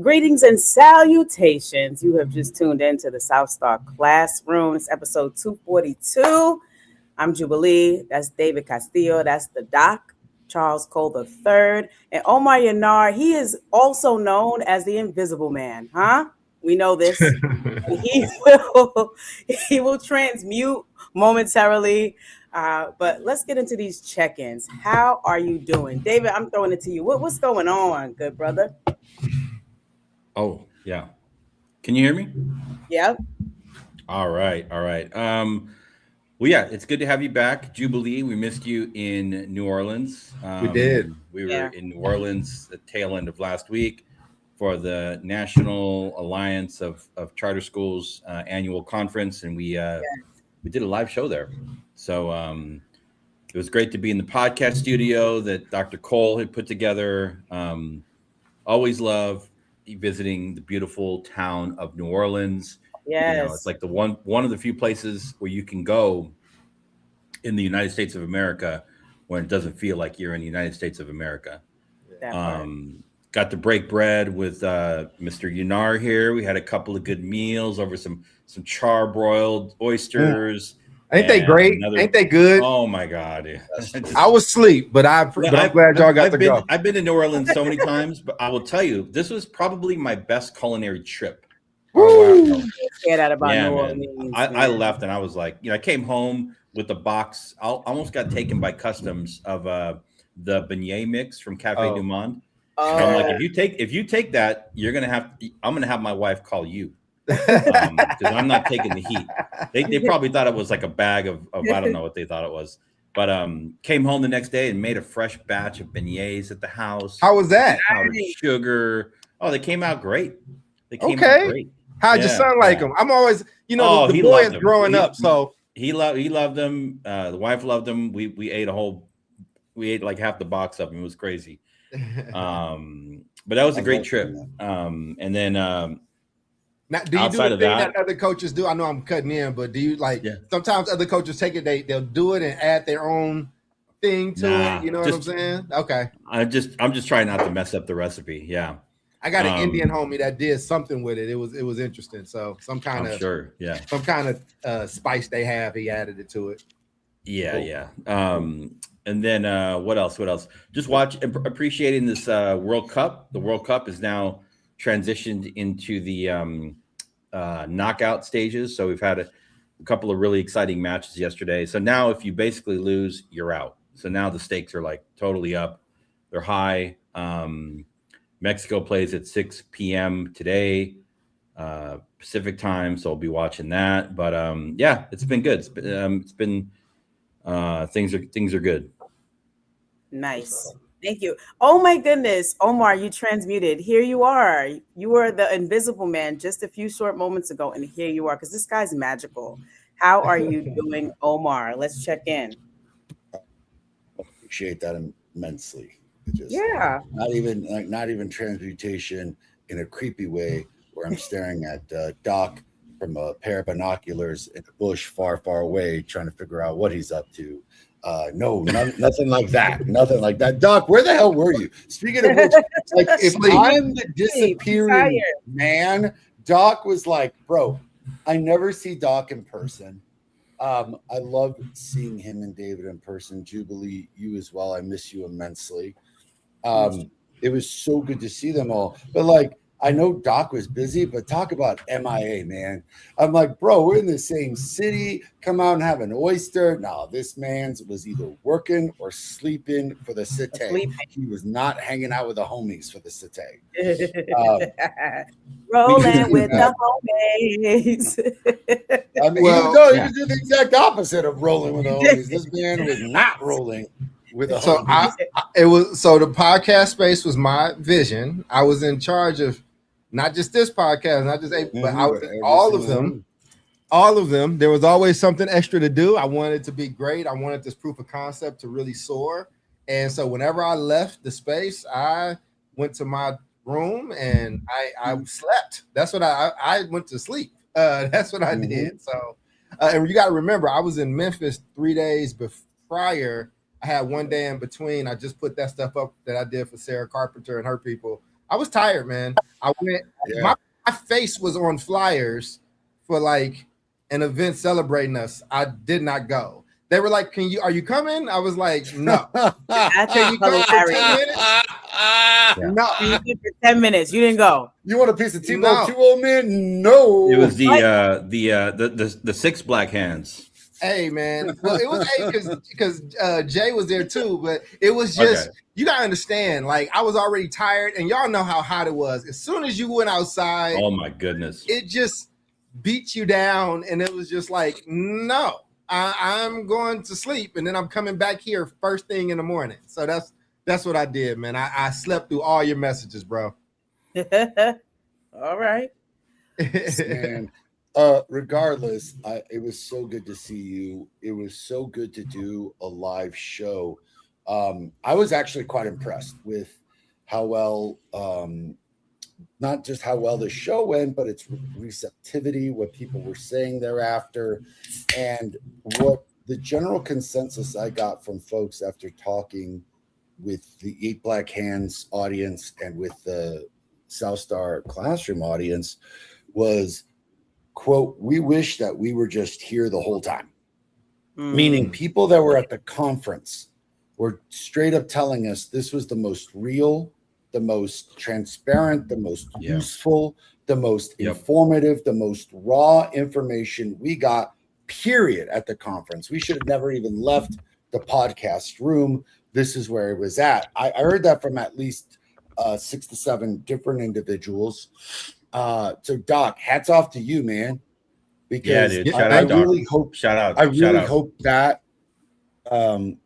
greetings and salutations. You have just tuned into the South Star Classroom. It's episode 242. I'm Jubilee. That's David Castillo. That's the Doc, Charles Cole III. And Omar Yanar, he is also known as the Invisible Man. We know this. He will transmute momentarily. But let's get into these check-ins. How are you doing? David, I'm throwing it to you. What's going on, good brother? Oh, yeah. Can you hear me? Yeah. All right. Well, yeah, it's good to have you back, Jubilee. We missed you in New Orleans. We did. We were in New Orleans the tail end of last week for the National Alliance of Charter Schools annual conference, and we did a live show there. So it was great to be in the podcast studio that Dr. Cole had put together. Always love visiting the beautiful town of New Orleans. Yes. It's like the one of the few places where you can go in the United States of America when it doesn't feel like you're in the United States of America. Got to break bread with Mr. Yanar here. We had a couple of good meals over some charbroiled oysters. Ain't they great? Ain't they good? Oh my God! I was asleep, but I'm glad y'all got to go. I've been to New Orleans so many times, but I will tell you, this was probably my best culinary trip. Wow. Say that about New Orleans. I left and I was like, I came home with a box. I almost got taken by customs of the beignet mix from Cafe Du Monde. I'm like, if you take that, I'm gonna have my wife call you. Because I'm not taking the heat. They probably thought it was like a bag of I don't know what they thought it was. But came home the next day and made a fresh batch of beignets at the house. How was that? Powdered sugar. Oh, they came out great. Out great. How'd your son like them? I'm always, the boy is growing up, so he loved them. The wife loved them. We ate like half the box of them. It was crazy. But that was a great trip. And then now, do you do the thing that other coaches do? I know I'm cutting in, but do you sometimes other coaches take it, they'll do it and add their own thing to it? You know what I'm saying? Okay. I'm just trying not to mess up the recipe. Yeah. I got an Indian homie that did something with it. It was interesting. So some kind of spice they have, he added it to it. Yeah. And then what else? Just appreciating this World Cup. The World Cup is now transitioned into the knockout stages. So we've had a couple of really exciting matches yesterday. So now if you basically lose, you're out. So now the stakes are like totally up. They're high. Mexico plays at 6 p.m. today, Pacific time. So I'll be watching that. But it's been good. It's been things are good. Nice. Thank you. Oh my goodness, Omar, you transmuted. Here you are. You were the Invisible Man just a few short moments ago, and here you are, because this guy's magical. How are you doing, Omar? Let's check in. Appreciate that immensely. Not even transmutation in a creepy way where I'm staring at Doc from a pair of binoculars in a bush far, far away, trying to figure out what he's up to. Nothing like that. Nothing like that. Doc, where the hell were you? Speaking of which, if I'm the disappearing man, Doc was like, bro, I never see Doc in person. I love seeing him and David in person. Jubilee, you as well. I miss you immensely. It was so good to see them all. But I know Doc was busy, but talk about MIA, man. I'm like, bro, we're in the same city. Come out and have an oyster. No, this man's was either working or sleeping for the cité. He was not hanging out with the homies for the cité. Rolling with the homies. I mean, he was the exact opposite of rolling with the homies. This man was not rolling with the homies. So the podcast space was my vision. I was in charge of not just this podcast, but I was in all of them. There was always something extra to do. I wanted it to be great. I wanted this proof of concept to really soar. And so whenever I left the space, I went to my room and I slept. That's what I went to sleep. That's what I did. So, and you got to remember, I was in Memphis 3 days prior. I had 1 day in between. I just put that stuff up that I did for Sarah Carpenter and her people I was tired, man. I went. Yeah. My face was on flyers for like an event celebrating us. I did not go. They were like, are you coming? I was like, no. Can you come for 10 minutes? No. You did for 10 minutes. You didn't go. You want a piece of Tebow No. 2 old man? No. It was the 6 black hands. Hey, man. Well, it was because Jay was there too, but it was just you gotta understand. Like I was already tired, and y'all know how hot it was. As soon as you went outside, Oh my goodness. it just beat you down, and it was just like, no, I'm going to sleep, and then I'm coming back here first thing in the morning. So that's what I did, man. I slept through all your messages, bro. All right. Man, regardless, it was so good to see you. It was so good to do a live show. I was actually quite impressed with how well, not just how well the show went, but its receptivity, what people were saying thereafter, and what the general consensus I got from folks after talking with the 8 Black Hands audience and with the South Star Classroom audience was, quote, we wish that we were just here the whole time. Meaning people that were at the conference were straight up telling us this was the most real, the most transparent, the most useful, the most informative, the most raw information we got, period, at the conference. We should have never even left the podcast room. This is where it was at. I heard that from at least 6 to 7 different individuals. So Doc, hats off to you, man. Because dude. I really hope that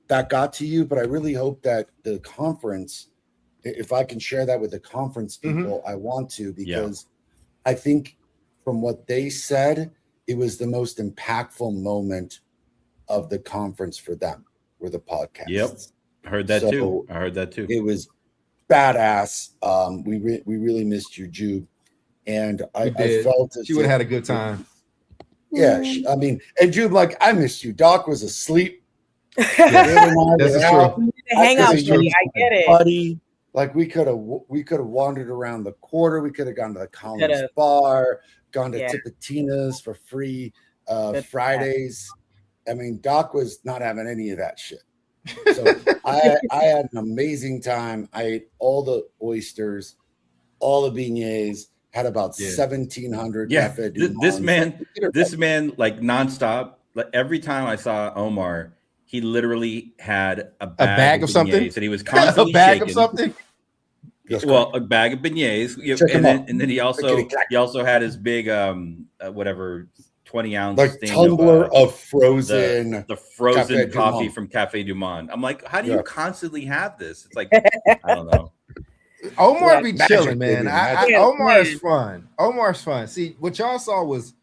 that got to you, but I really hope that the conference, if I can share that with the conference people, I want to, because I think from what they said, it was the most impactful moment of the conference for them, were the podcasts. Yep. I heard that too. It was badass. We really missed you, Jube. And I felt she would have had a good time. Yeah, I mean, and Jube, like, I missed you. Doc was asleep. That's true. Hang out, buddy. I get it. Buddy, like we could have wandered around the quarter. We could have gone to the Collins Bar, gone to Tipitina's for free Fridays. I mean, Doc was not having any of that shit. So I had an amazing time. I ate all the oysters, all the beignets. Had about 1,700. This man, like nonstop. Like every time I saw Omar, he literally had a bag of something, and he was constantly a bag shaking. of something. Well, a bag of beignets, and then he also had his big 20-ounce like tumbler of frozen the frozen coffee from Cafe Du Monde. I'm like, how do you constantly have this? It's like, I don't know. Omar be chilling, man. Omar is fun. Omar's fun. See, what y'all saw was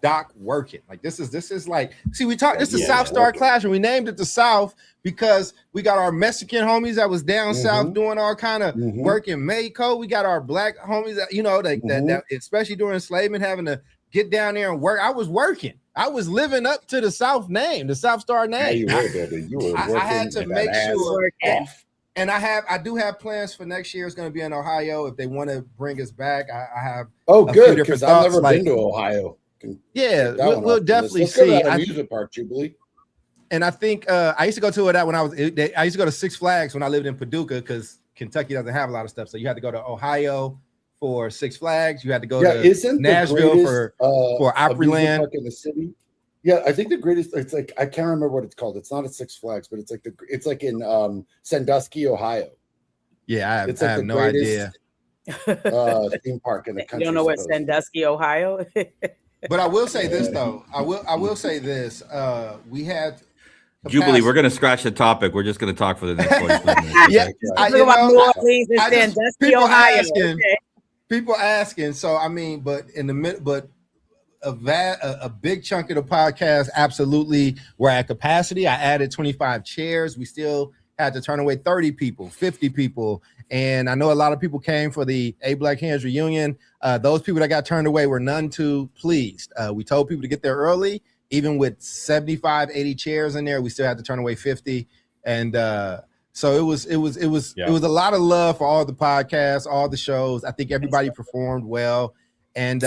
Doc working. Like this is like, see, we talked. This is South Star Classroom. We named it the South because we got our Mexican homies that was down south doing all kind of work in Mexico. We got our black homies that that especially during enslavement, having to get down there and work. I was working. I was living up to the South name, the South Star name. Yeah, you were working. I had to make sure. And I do have plans for next year. It's going to be in Ohio. If they want to bring us back, I have. Oh, good, because I've never been to Ohio. Yeah, we'll definitely see. Amusement park, Jubilee. And I think I used to go to that when I used to go to Six Flags when I lived in Paducah, because Kentucky doesn't have a lot of stuff. So you had to go to Ohio for Six Flags. You had to go to Nashville for Opryland in the city. Yeah, I think the greatest. It's like I can't remember what it's called. It's not at Six Flags, but it's like in Sandusky, Ohio. Yeah, I have no idea. Theme park in the country. You don't know what Sandusky, Ohio? But I will say this though. I will say this. We had Jubilee. We're going to scratch the topic. We're just going to talk for the next 45 minutes. Yeah, talk about New Orleans and Sandusky, Ohio. People asking. So I mean, but in the middle, but. A big chunk of the podcast absolutely were at capacity. I added 25 chairs. We still had to turn away 30 people, 50 people. And I know a lot of people came for the 8 Black Hands reunion. Those people that got turned away were none too pleased. We told people to get there early. Even with 75, 80 chairs in there, we still had to turn away 50. And So it was a lot of love for all the podcasts, all the shows. I think everybody performed well, and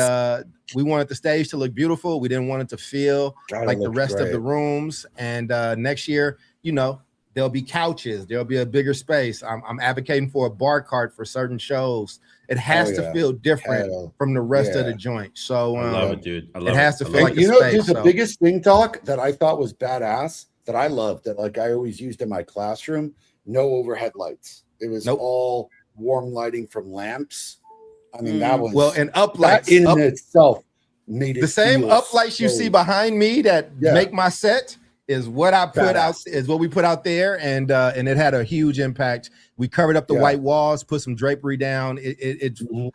we wanted the stage to look beautiful. We didn't want it to feel like the rest of the rooms. And next year, there'll be couches, there'll be a bigger space. I'm advocating for a bar cart for certain shows. It has to feel different from the rest of the joint. So I love it, dude. I love it. Has to feel like a space. Dude, the biggest thing, Doc, that I thought was badass, that I loved, that like I always used in my classroom. No overhead lights. It was all warm lighting from lamps. I mean, that was and up lights in itself made it the same up lights you see behind me that make my set is what I put out, is what we put out there, and it had a huge impact. We covered up the white walls, put some drapery down.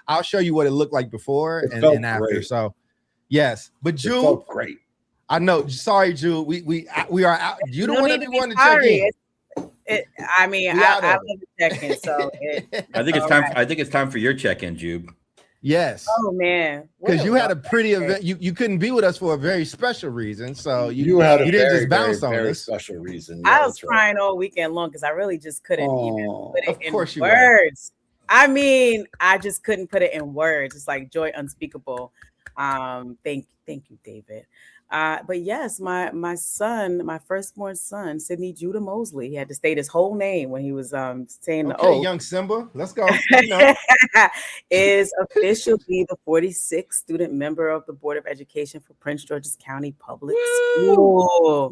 I'll show you what it looked like before and after. Great. So yes, but Jude, great. I know. Sorry, Jude. We are out. You don't want everyone to check in. I love the check-in, so I think it's time. I think it's time for your check-in, Jude. Yes. Oh man, because you had a pretty event. You couldn't be with us for a very special reason. So you didn't just bounce on us. Special reason. I was crying all weekend long because I really just couldn't even put it in words. Were. I mean, I just couldn't put it in words. It's like joy unspeakable. Thank you, David. But yes, my son, my firstborn son, Sidney Judah Mosley, he had to state his whole name when he was saying the oath. Young Simba, let's go. Is officially the 46th student member of the Board of Education for Prince George's County Public School.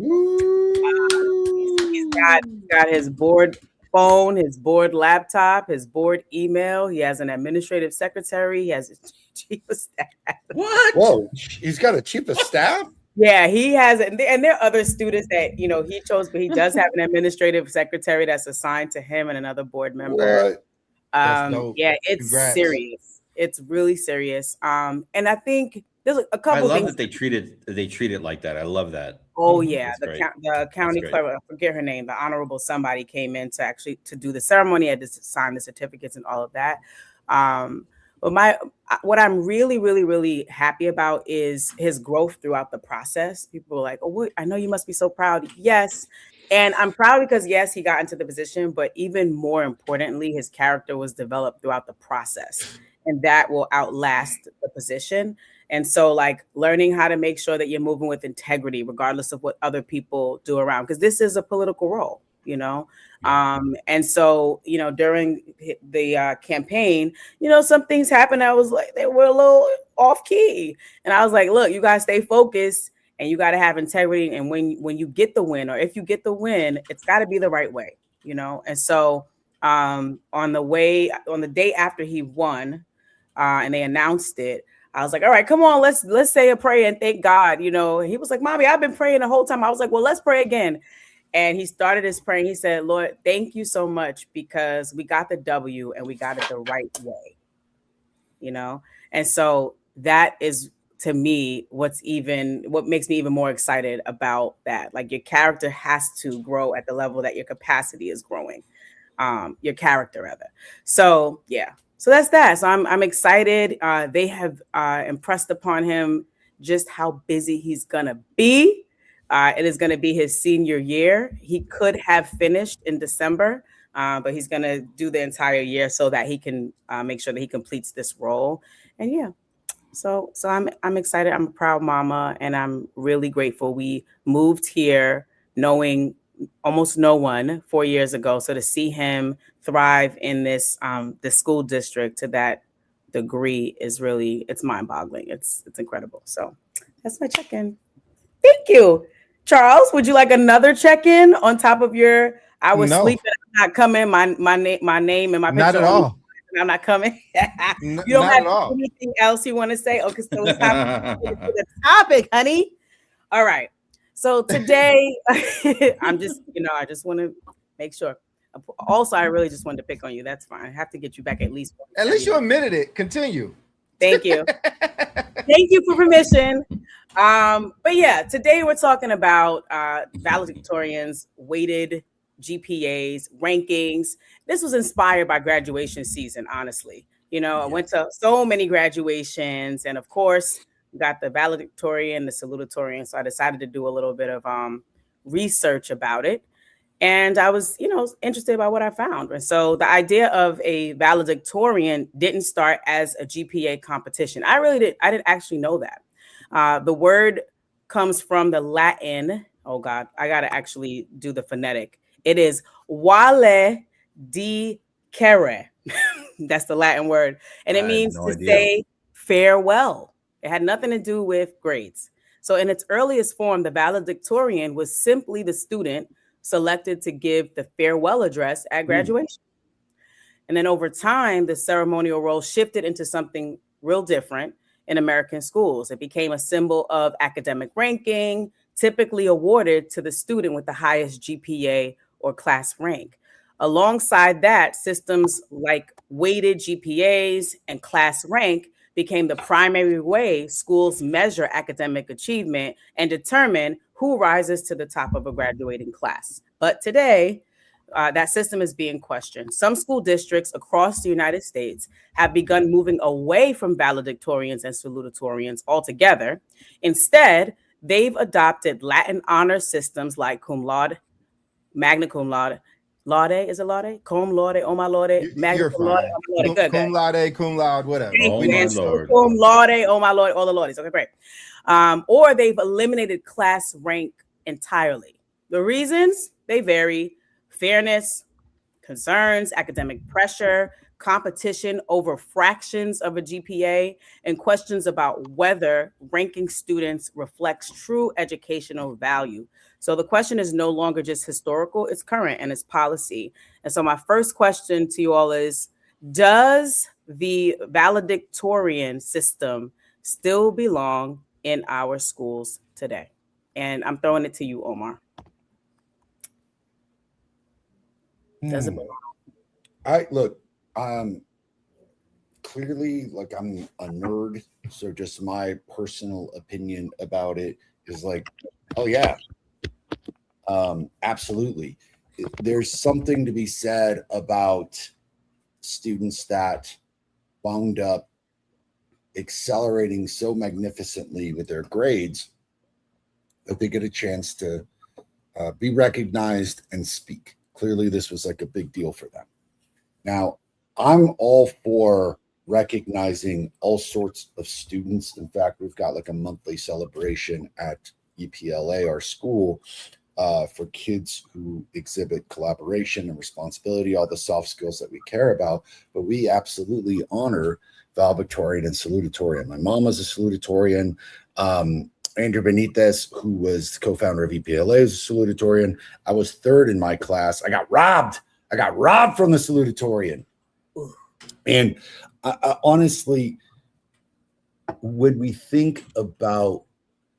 He's got his board phone, his board laptop, his board email. He has an administrative secretary. He has a chief of staff. What? Whoa, he's got a chief of staff? Yeah, he has, and there are other students that he chose, but he does have an administrative secretary that's assigned to him and another board member. Yeah, it's Congrats. Serious. It's really serious. And I think there's a couple. I love that they treat it like that. I love that. Oh yeah, the county clerk, I forget her name, the honorable somebody came in to do the ceremony, had to sign the certificates and all of that. But what I'm really, really, really happy about is his growth throughout the process. People are like, "Oh, I know you must be so proud." Yes, and I'm proud because yes, he got into the position, but even more importantly, his character was developed throughout the process, and that will outlast the position. And so, like, learning how to make sure that you're moving with integrity, regardless of what other people do around, because this is a political role, And so, during the campaign, some things happened. I was like, they were a little off key. And I was like, look, you guys stay focused and you got to have integrity. And when you get the win, or if you get the win, it's got to be the right way, And so on the day after he won and they announced it, I was like, all right, come on, let's say a prayer and thank God. He was like, Mommy, I've been praying the whole time. I was like, well, let's pray again. And he started his prayer. He said, Lord, thank you so much because we got the W and we got it the right way, And so that is, to me, what makes me even more excited about that. Like, your character has to grow at the level that your capacity is growing, your character rather. So, yeah. So that's that. So I'm excited. They have impressed upon him just how busy he's going to be. It is going to be his senior year. He could have finished in December, but he's going to do the entire year so that he can make sure that he completes this role. And yeah, so I'm excited. I'm a proud mama, and I'm really grateful. We moved here knowing almost no one 4 years ago. So to see him thrive in this school district to that degree is really, it's mind-boggling. It's incredible. So that's my check-in. Thank you. Charles, would you like another check-in on top of your sleeping, I'm not coming, my name and my picture? Not at all. I'm not coming. You don't have anything else you want to say? Okay, so it's time to the topic, honey. All right. So today, I just want to make sure. Also, I really just wanted to pick on you. That's fine. I have to get you back at least. At least you admitted it. Continue. Thank you. Thank you for permission. But yeah, today we're talking about valedictorians, weighted GPAs, rankings. This was inspired by graduation season, honestly. I went to so many graduations, and of course, we got the valedictorian, the salutatorian. So I decided to do a little bit of research about it. And I was, interested by what I found. And so the idea of a valedictorian didn't start as a GPA competition. I didn't actually know that. The word comes from the Latin. Oh God, I got to actually do the phonetic. It is vale dicere. That's the Latin word. And it means to say farewell. It had nothing to do with grades. So in its earliest form, the valedictorian was simply the student selected to give the farewell address at graduation. And then over time, the ceremonial role shifted into something real different in American schools. It became a symbol of academic ranking, typically awarded to the student with the highest GPA or class rank. Alongside that, systems like weighted GPAs and class rank became the primary way schools measure academic achievement and determine who rises to the top of a graduating class. But today, that system is being questioned. Some school districts across the United States have begun moving away from valedictorians and salutatorians altogether. Instead, they've adopted Latin honor systems like cum laude, magna cum laude. Laude, is it laude? Cum laude, oh my laude, magna cum laude, oh my laude. Good, cum laude, cum laude, whatever. Oh my Lord. Cum laude, oh my Lord, all the laudes. Okay, great. Or they've eliminated class rank entirely. The reasons, they vary. Fairness, concerns, academic pressure, competition over fractions of a GPA, and questions about whether ranking students reflects true educational value. So the question is no longer just historical, it's current and it's policy. And so my first question to you all is, does the valedictorian system still belong in our schools today? And I'm throwing it to you, Omar. Does it belong? Clearly, like, I'm a nerd, so just my personal opinion about it is like, oh yeah, absolutely. There's something to be said about students that wound up accelerating so magnificently with their grades that they get a chance to be recognized and speak. Clearly, this was like a big deal for them. Now, I'm all for recognizing all sorts of students. In fact, we've got like a monthly celebration at EPLA, our school, for kids who exhibit collaboration and responsibility, all the soft skills that we care about. But we absolutely honor valedictorian and salutatorian. My mom was a salutatorian. Andrew Benitez, who was the co-founder of EPLA, is a salutatorian. I was third in my class. I got robbed from the salutatorian. And honestly, when we think about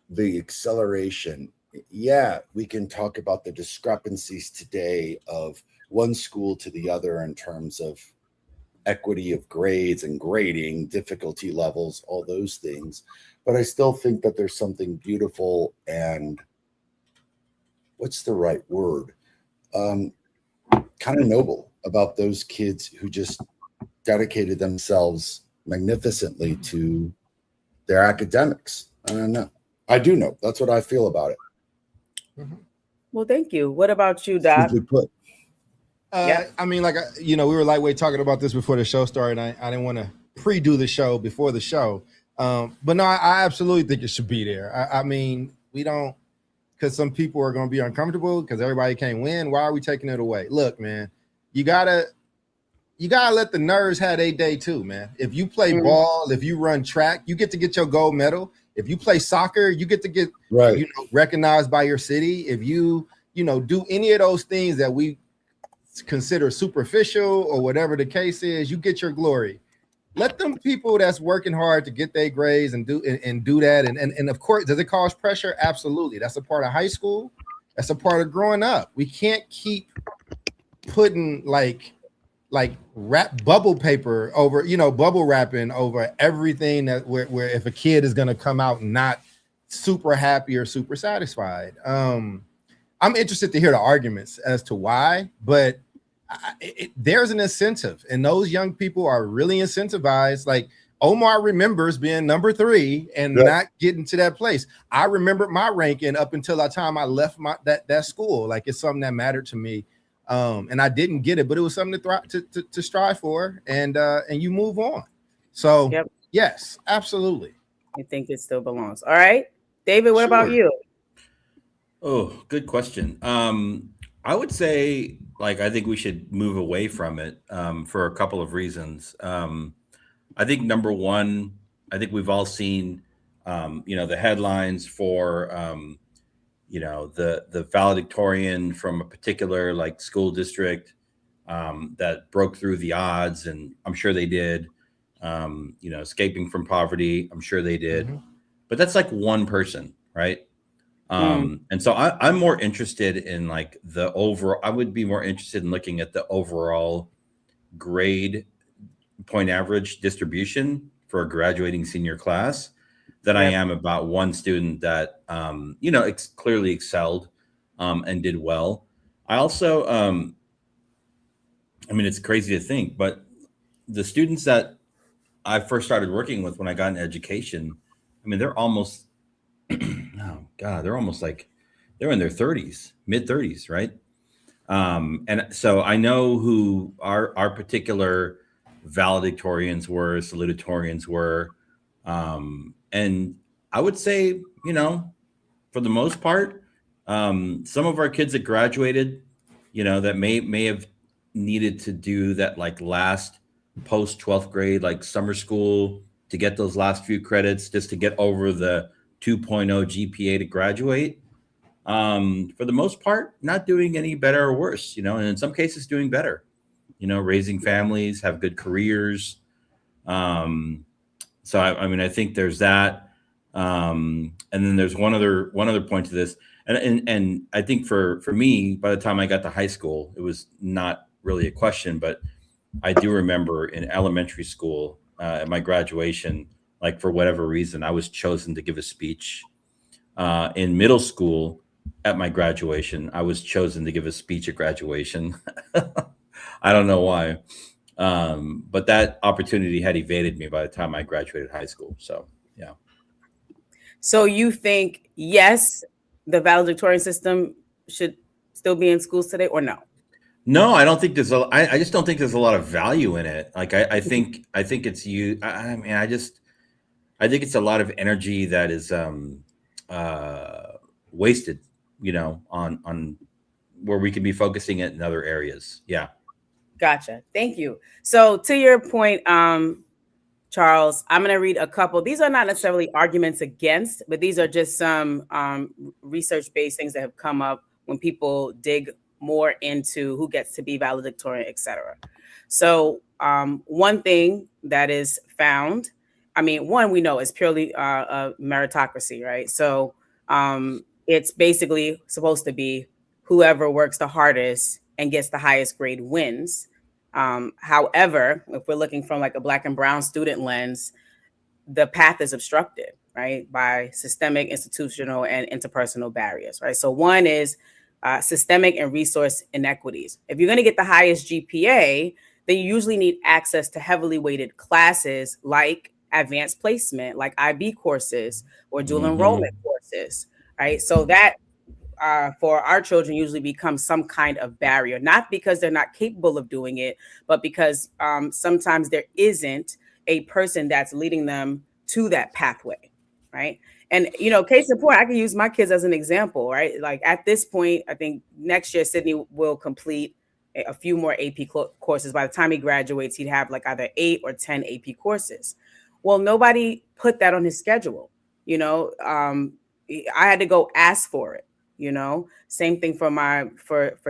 the acceleration, yeah, we can talk about the discrepancies today of one school to the other in terms of equity of grades and grading, difficulty levels, all those things. But I still think that there's something beautiful and what's the right word? Kind of noble about those kids who just dedicated themselves magnificently to their academics. I don't know. I do know. That's what I feel about it. Well, thank you. What about you, Doc? Simply put. Yeah. I mean, like, we were lightweight talking about this before the show started. I didn't want to pre-do the show before the show. But no, I absolutely think it should be there. I mean, we don't, because some people are going to be uncomfortable because everybody can't win. Why are we taking it away? Look, man, you gotta let the nerds have their day too, man. If you play ball, if you run track, you get to get your gold medal. If you play soccer, you get to get recognized by your city. If you do any of those things that we consider superficial or whatever the case is, you get your glory. Let them people that's working hard to get their grades and do that. And of course, does it cause pressure? Absolutely. That's a part of high school. That's a part of growing up. We can't keep putting like wrap bubble paper over, bubble wrapping over everything that where if a kid is going to come out not super happy or super satisfied. I'm interested to hear the arguments as to why, but there's an incentive, and those young people are really incentivized. Like Omar remembers being number 3 and not getting to that place. I remember my ranking up until the time I left that school. Like, it's something that mattered to me. And I didn't get it, but it was something to strive for, and you move on. So yes, absolutely. I think it still belongs. All right, David, what about you? Oh, good question. I would say, like, I think we should move away from it for a couple of reasons. I think number one, I think we've all seen, the headlines for, the valedictorian from a particular like school district that broke through the odds, and I'm sure they did. Escaping from poverty, I'm sure they did. Mm-hmm. But that's like one person, right? And so I'm more interested in like the overall. I would be more interested in looking at the overall grade point average distribution for a graduating senior class than I am about one student that clearly excelled and did well. I also, it's crazy to think, but the students that I first started working with when I got into education, they're almost they're almost like they're in their 30s, mid 30s, right? And so I know who our particular valedictorians were, salutatorians were. And I would say, for the most part, some of our kids that graduated, that may have needed to do that like last post 12th grade, like summer school, to get those last few credits just to get over the 2.0 GPA to graduate. For the most part, not doing any better or worse, and in some cases doing better, raising families, have good careers. So I think there's that. And then there's one other point to this. And I think for me, by the time I got to high school, it was not really a question, but I do remember in elementary school at my graduation, like for whatever reason, I was chosen to give a speech. In middle school at my graduation, I was chosen to give a speech at graduation. I don't know why. But that opportunity had evaded me by the time I graduated high school. So, yeah. So you think, yes, the valedictorian system should still be in schools today, or no? No, I don't think I just don't think there's a lot of value in it. Like, I think it's you. I think it's a lot of energy that is wasted, on where we could be focusing it in other areas. Yeah. Gotcha. Thank you. So to your point, Charles, I'm going to read a couple. These are not necessarily arguments against, but these are just some research-based things that have come up when people dig more into who gets to be valedictorian, et cetera. So one thing that is found, one we know is purely a meritocracy, right? So it's basically supposed to be whoever works the hardest and gets the highest grade wins. However, if we're looking from like a Black and brown student lens, the path is obstructed, right, by systemic, institutional, and interpersonal barriers, right? So one is systemic and resource inequities. If you're going to get the highest GPA, then you usually need access to heavily weighted classes like advanced placement, like IB courses or dual enrollment courses, right? So that for our children usually becomes some kind of barrier, not because they're not capable of doing it, but because sometimes there isn't a person that's leading them to that pathway, right? And, case in point, I can use my kids as an example, right? Like at this point, I think next year, Sydney will complete a few more AP courses. By the time he graduates, he'd have like either 8 or 10 AP courses. Well, nobody put that on his schedule. I had to go ask for it. Same thing for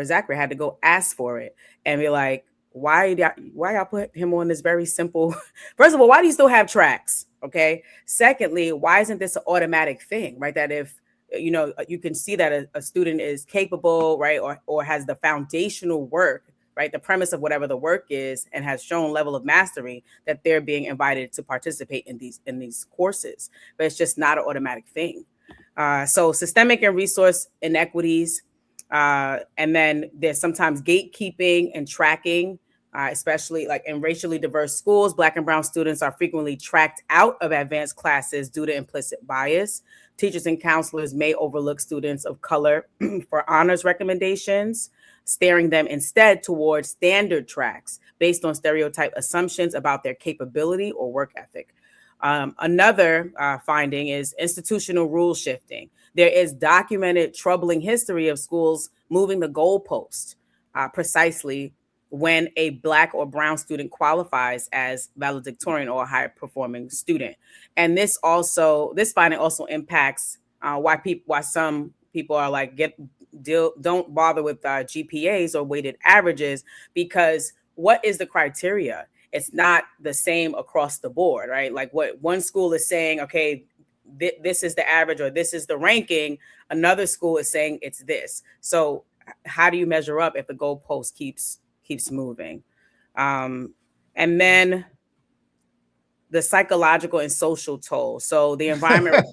Zachary. I had to go ask for it and be like, why y'all put him on this very simple? First of all, why do you still have tracks? Okay. Secondly, why isn't this an automatic thing, right? That if you can see that a student is capable, right, or has the foundational work, right, the premise of whatever the work is, and has shown level of mastery, that they're being invited to participate in these courses. But it's just not an automatic thing. So systemic and resource inequities, and then there's sometimes gatekeeping and tracking especially like in racially diverse schools. Black and brown students are frequently tracked out of advanced classes due to implicit bias. Teachers and counselors may overlook students of color for honors recommendations, steering them instead towards standard tracks based on stereotype assumptions about their capability or work ethic. Another finding is institutional rule shifting. There is documented troubling history of schools moving the goalpost precisely when a Black or brown student qualifies as valedictorian or a high performing student. And this finding also impacts why some people are like, don't bother with GPAs or weighted averages, because what is the criteria? It's not the same across the board, right? Like what one school is saying, okay, this is the average or this is the ranking. Another school is saying it's this. So how do you measure up if the goalpost keeps moving? And then the psychological and social toll. So the environment.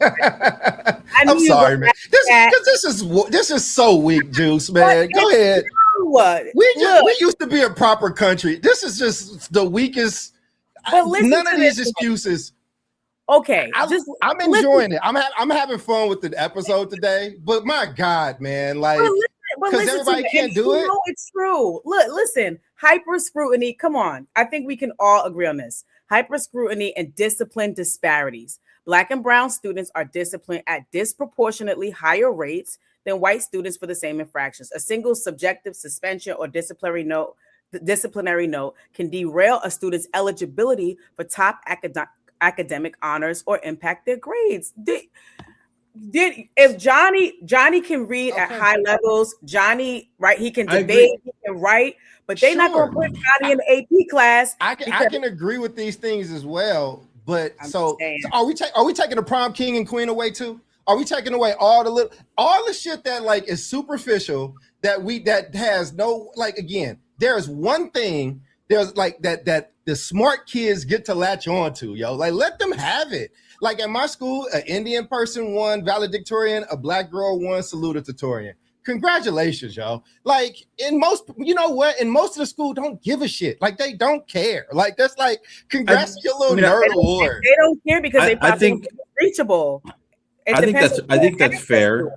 I'm sorry, man. This is so weak, Juice, man. Go ahead. What? We used to be a proper country. This is just the weakest. None of these excuses. Okay, I'm enjoying it. I'm having fun with the episode today. But my God, man, like, because everybody can't do it. It's true. Listen, hyper scrutiny. Come on, I think we can all agree on this. Hyper scrutiny and discipline disparities. Black and brown students are disciplined at disproportionately higher rates than white students for the same infractions. A single subjective suspension or disciplinary note can derail a student's eligibility for top academic honors or impact their grades. If Johnny can read at high levels, Johnny, right, he can debate, he can write, but they're not going to put Johnny in the AP class. I can agree with these things as well. But so are we taking the prom king and queen away too? Are we taking away all the shit that like is superficial that has no, like, again, there's one thing there's like that the smart kids get to latch on to, yo. Like, let them have it. Like at my school, an Indian person won valedictorian, a Black girl won salutatorian. Congratulations, y'all. Like in most of the school don't give a shit. Like they don't care. Like that's like, congrats to your little nerd award. They don't care because I think it's reachable. I think that's fair.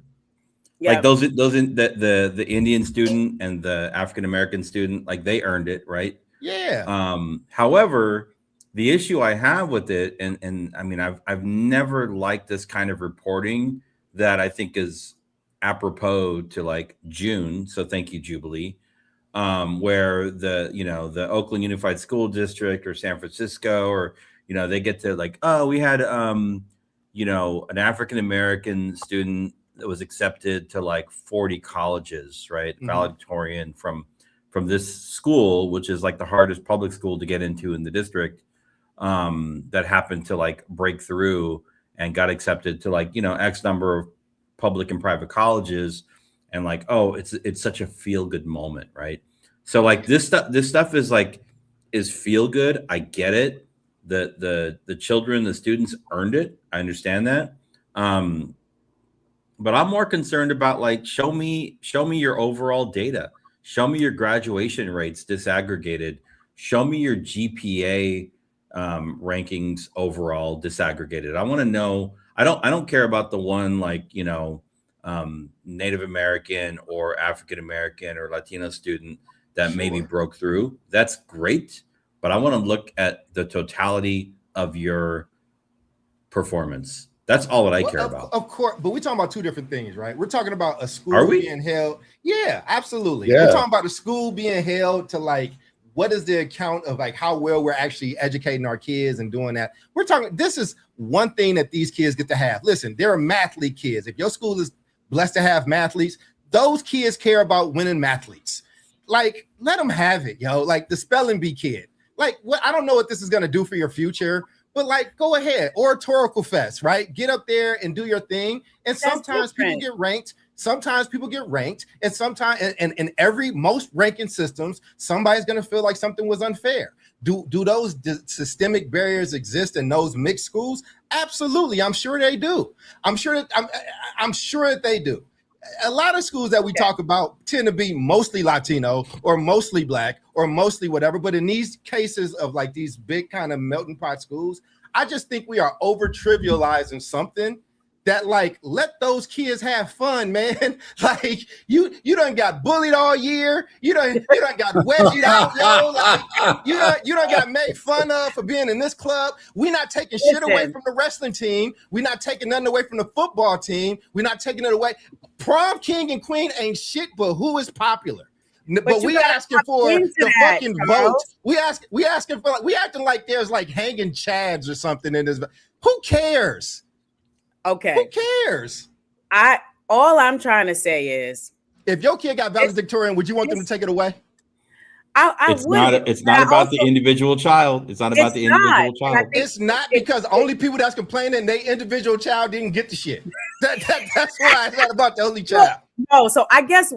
Yep. Like the Indian student and the African American student, like they earned it, right? Yeah. However, the issue I have with it, and I mean, I've never liked this kind of reporting that I think is apropos to like June. So thank you, Jubilee. Where the Oakland Unified School District or San Francisco, or they get to like, oh, we had an African American student that was accepted to like 40 colleges, right? Mm-hmm. Valedictorian from this school, which is like the hardest public school to get into in the district, that happened to like break through and got accepted to like, X number of public and private colleges. And like, oh, it's such a feel good moment, right? So like this stuff is feel good. I get it. The children, the students earned it. I understand that. But I'm more concerned about like, show me your overall data. Show me your graduation rates disaggregated. Show me your GPA rankings overall disaggregated. I want to know. I don't care about the one like, Native American or African American or Latino student that maybe broke through. That's great. But I want to look at the totality of your performance. That's all that I care about. Of course, but we're talking about two different things, right? We're talking about a school being held. Yeah, absolutely. Yeah. We're talking about a school being held to like, what is the account of like how well we're actually educating our kids and doing that? We're talking, this is one thing that these kids get to have. Listen, there are mathlete kids. If your school is blessed to have mathletes, those kids care about winning mathletes. Like, let them have it, yo. Like the spelling bee kid. Like, what? I don't know what this is going to do for your future, but like, go ahead. Oratorical fest, right? Get up there and do your thing. And sometimes people get ranked. Sometimes people get ranked, and sometimes, and most ranking systems, somebody's going to feel like something was unfair. Do those systemic barriers exist in those mixed schools? Absolutely, I'm sure they do. I'm sure that they do. a lot of schools that we talk about tend to be mostly Latino or mostly Black or mostly whatever. But in these cases of like these big kind of melting pot schools, I just think we are over trivializing something that, like, let those kids have fun, man. Like you done got bullied all year. You done got wedgied out, yo. Like you done got made fun of for being in this club. We're not taking shit away from the wrestling team. We're not taking nothing away from the football team. We're not taking it away. Prom king and queen ain't shit, but who is popular? But we asking for the fucking vote. We asking for, we acting like there's like hanging chads or something in this. Who cares? Okay. Who cares? All I'm trying to say is, if your kid got valedictorian, would you want them to take it away? It's not about the individual child. It's not about the individual child. It's not, because only people that's complaining their individual child didn't get the shit. That's why it's not about the only child. No, so I guess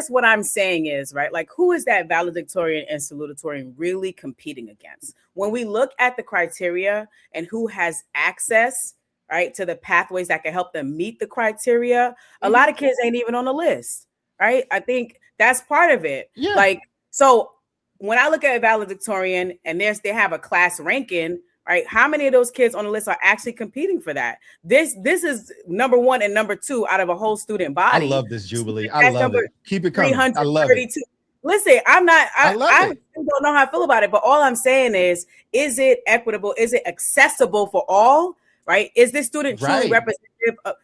what I'm saying is, right, like, who is that valedictorian and salutatorian really competing against? When we look at the criteria and who has access, right, to the pathways that can help them meet the criteria, a lot of kids ain't even on the list, right? I think that's part of it. Yeah. Like, so when I look at a valedictorian and they have a class ranking, right, how many of those kids on the list are actually competing for that? This is number one and number two out of a whole student body. I love this, Jubilee. I love it. Keep it coming. I love it. Listen, I still don't know how I feel about it, but all I'm saying is it equitable? Is it accessible for all? Right? Is this student truly representative of,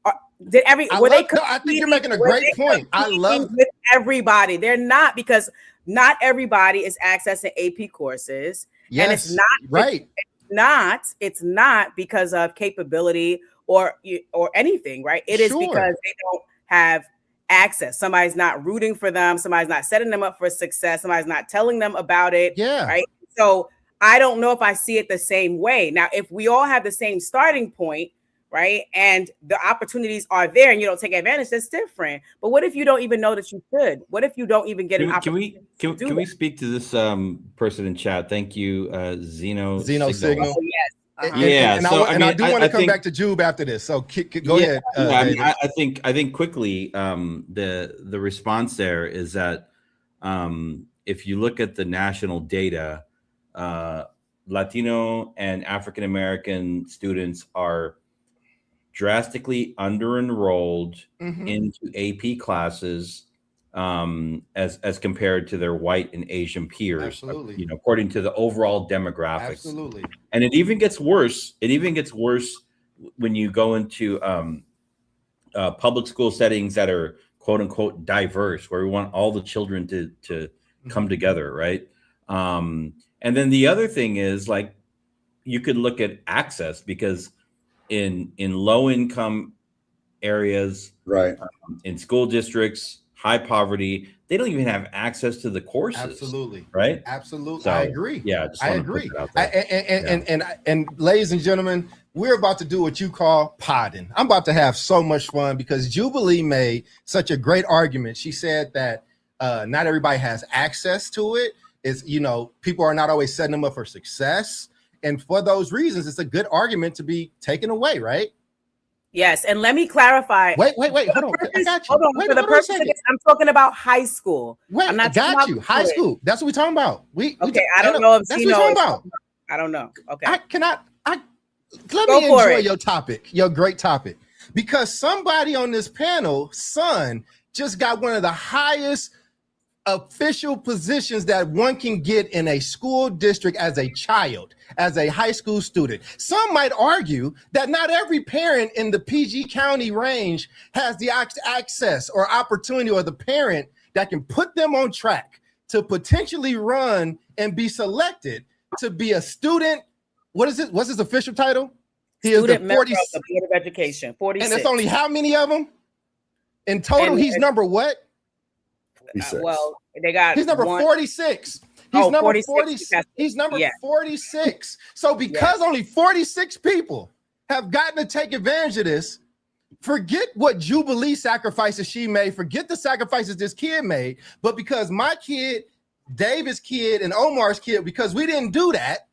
I think you're making a great point. I love with everybody. They're not, because not everybody is accessing AP courses. Yes, and it's not It's not because of capability or anything, right? It is because they don't have access. Somebody's not rooting for them. Somebody's not setting them up for success. Somebody's not telling them about it. Yeah. Right. So I don't know if I see it the same way. Now, if we all have the same starting point, right, and the opportunities are there and you don't take advantage, that's different. But what if you don't even know that you could? What if you don't even get an opportunity? Can we speak to this person in chat? Thank you, Zeno Signal. Oh, yes. And I do want to come back to Jube after this. So go ahead. I think quickly, the response there is that if you look at the national data, Latino and African American students are drastically under-enrolled into AP classes as compared to their white and Asian peers. Absolutely. According to the overall demographics. Absolutely. And it even gets worse. It even gets worse when you go into public school settings that are quote unquote diverse, where we want all the children to come together, right? And then the other thing is, like, you could look at access, because in low income areas, right, in school districts, high poverty, they don't even have access to the courses. Absolutely. Right. Absolutely. So, I agree. Yeah, I agree. And ladies and gentlemen, we're about to do what you call podding. I'm about to have so much fun because Jubilee made such a great argument. She said that not everybody has access to it. It's, people are not always setting them up for success. And for those reasons, it's a good argument to be taken away, right? Yes. And let me clarify. Wait. Hold on. I got you. Hold on. For the purpose of this, I'm talking about high school. Wait, I'm not got you. High school. That's what we're talking about. I don't know if that's what we're talking about. I don't know. Okay. Let me enjoy your topic, your great topic, because somebody on this panel, son, just got one of the highest official positions that one can get in a school district as a child, as a high school student. Some might argue that not every parent in the PG County range has the access or opportunity, or the parent that can put them on track to potentially run and be selected to be a student. What is it? What's his official title? He is the 40 Board of Education. 46. And it's only how many of them in total? He's number what? Well, they got. He's number 46. He's number 46. He's number 46. So because only 46 people have gotten to take advantage of this, forget what Jubilee sacrifices she made. Forget the sacrifices this kid made. But because my kid, David's kid, and Omar's kid, because we didn't do that,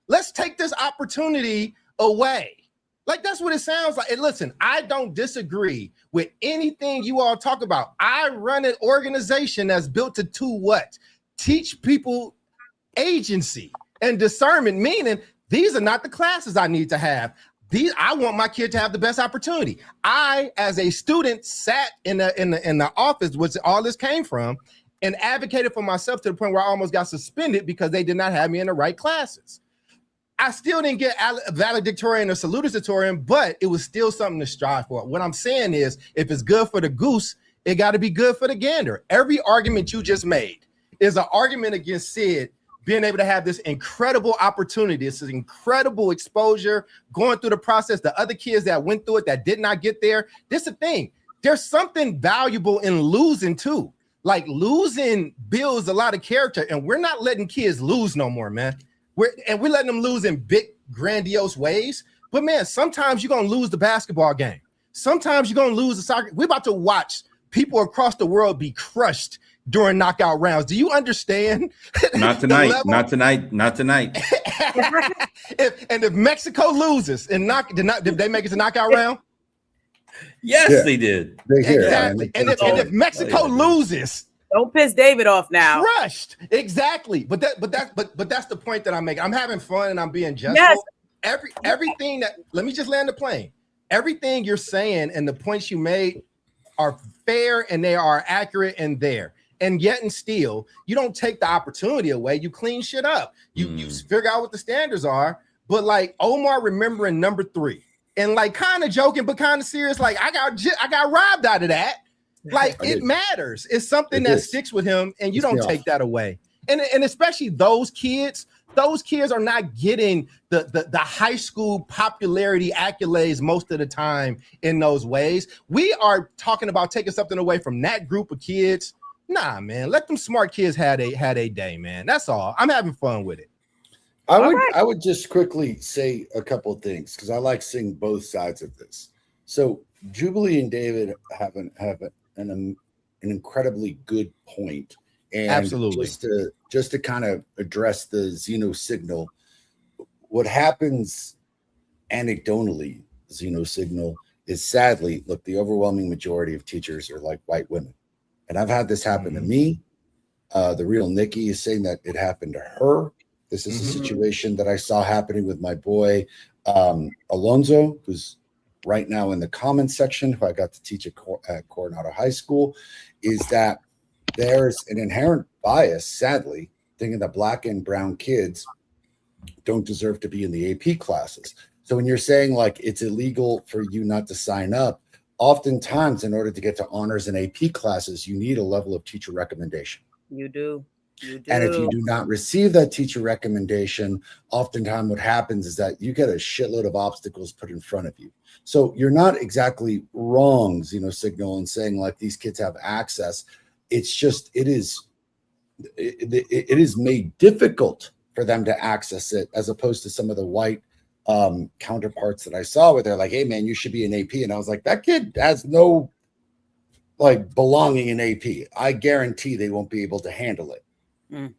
let's take this opportunity away. Like, that's what it sounds like. And listen, I don't disagree with anything you all talk about. I run an organization that's built to do what? Teach people agency and discernment, meaning these are not the classes I need to have. I want my kid to have the best opportunity. I, as a student, sat in the office, which all this came from, and advocated for myself to the point where I almost got suspended because they did not have me in the right classes. I still didn't get valedictorian or salutatorian, but it was still something to strive for. What I'm saying is, if it's good for the goose, it got to be good for the gander. Every argument you just made is an argument against Sid being able to have this incredible opportunity, this incredible exposure, going through the process. The other kids that went through it that did not get there, this is the thing. There's something valuable in losing too. Like, losing builds a lot of character, and we're not letting kids lose no more, man. We're letting them lose in big, grandiose ways. But man, sometimes you're gonna lose the basketball game. Sometimes you're gonna lose the soccer. We're about to watch people across the world be crushed during knockout rounds. Do you understand? Not tonight. Not tonight. Not tonight. if Mexico loses and did they make it to knockout round? Yes, they did. Exactly. And if Mexico loses, don't piss David off now. Crushed. Exactly. But that's the point that I'm making. I'm having fun and I'm being just. Yes. Everything that, let me just land the plane. Everything you're saying and the points you made are fair and they are accurate and there. And yet and still, you don't take the opportunity away. You clean shit up. You figure out what the standards are. But like Omar remembering number 3 and like kind of joking, but kind of serious. Like I got robbed out of that. Like it matters. It's something that sticks with him, and you don't take that away. And especially those kids are not getting the high school popularity accolades most of the time in those ways. We are talking about taking something away from that group of kids. Nah, man, let them smart kids had a day, man. That's all. I'm having fun with it. I would just quickly say a couple of things because I like seeing both sides of this. So Jubilee and David have an incredibly good point. And absolutely, just to kind of address the Xeno signal, what happens anecdotally, Xeno signal, is sadly, look, the overwhelming majority of teachers are like white women. And I've had this happen to me. The real Nikki is saying that it happened to her. This is a situation that I saw happening with my boy, Alonzo, who's right now in the comments section, who I got to teach at Coronado High School, is that there's an inherent bias, sadly, thinking that Black and brown kids don't deserve to be in the AP classes. So when you're saying like it's illegal for you not to sign up, oftentimes in order to get to honors and AP classes, you need a level of teacher recommendation. You do. And if you do not receive that teacher recommendation, oftentimes what happens is that you get a shitload of obstacles put in front of you. So you're not exactly wrong, Xeno Signal, in saying like these kids have access. It's just it is made difficult for them to access it, as opposed to some of the white counterparts that I saw where they're like, hey man, you should be in AP. And I was like, that kid has no like belonging in AP. I guarantee they won't be able to handle it.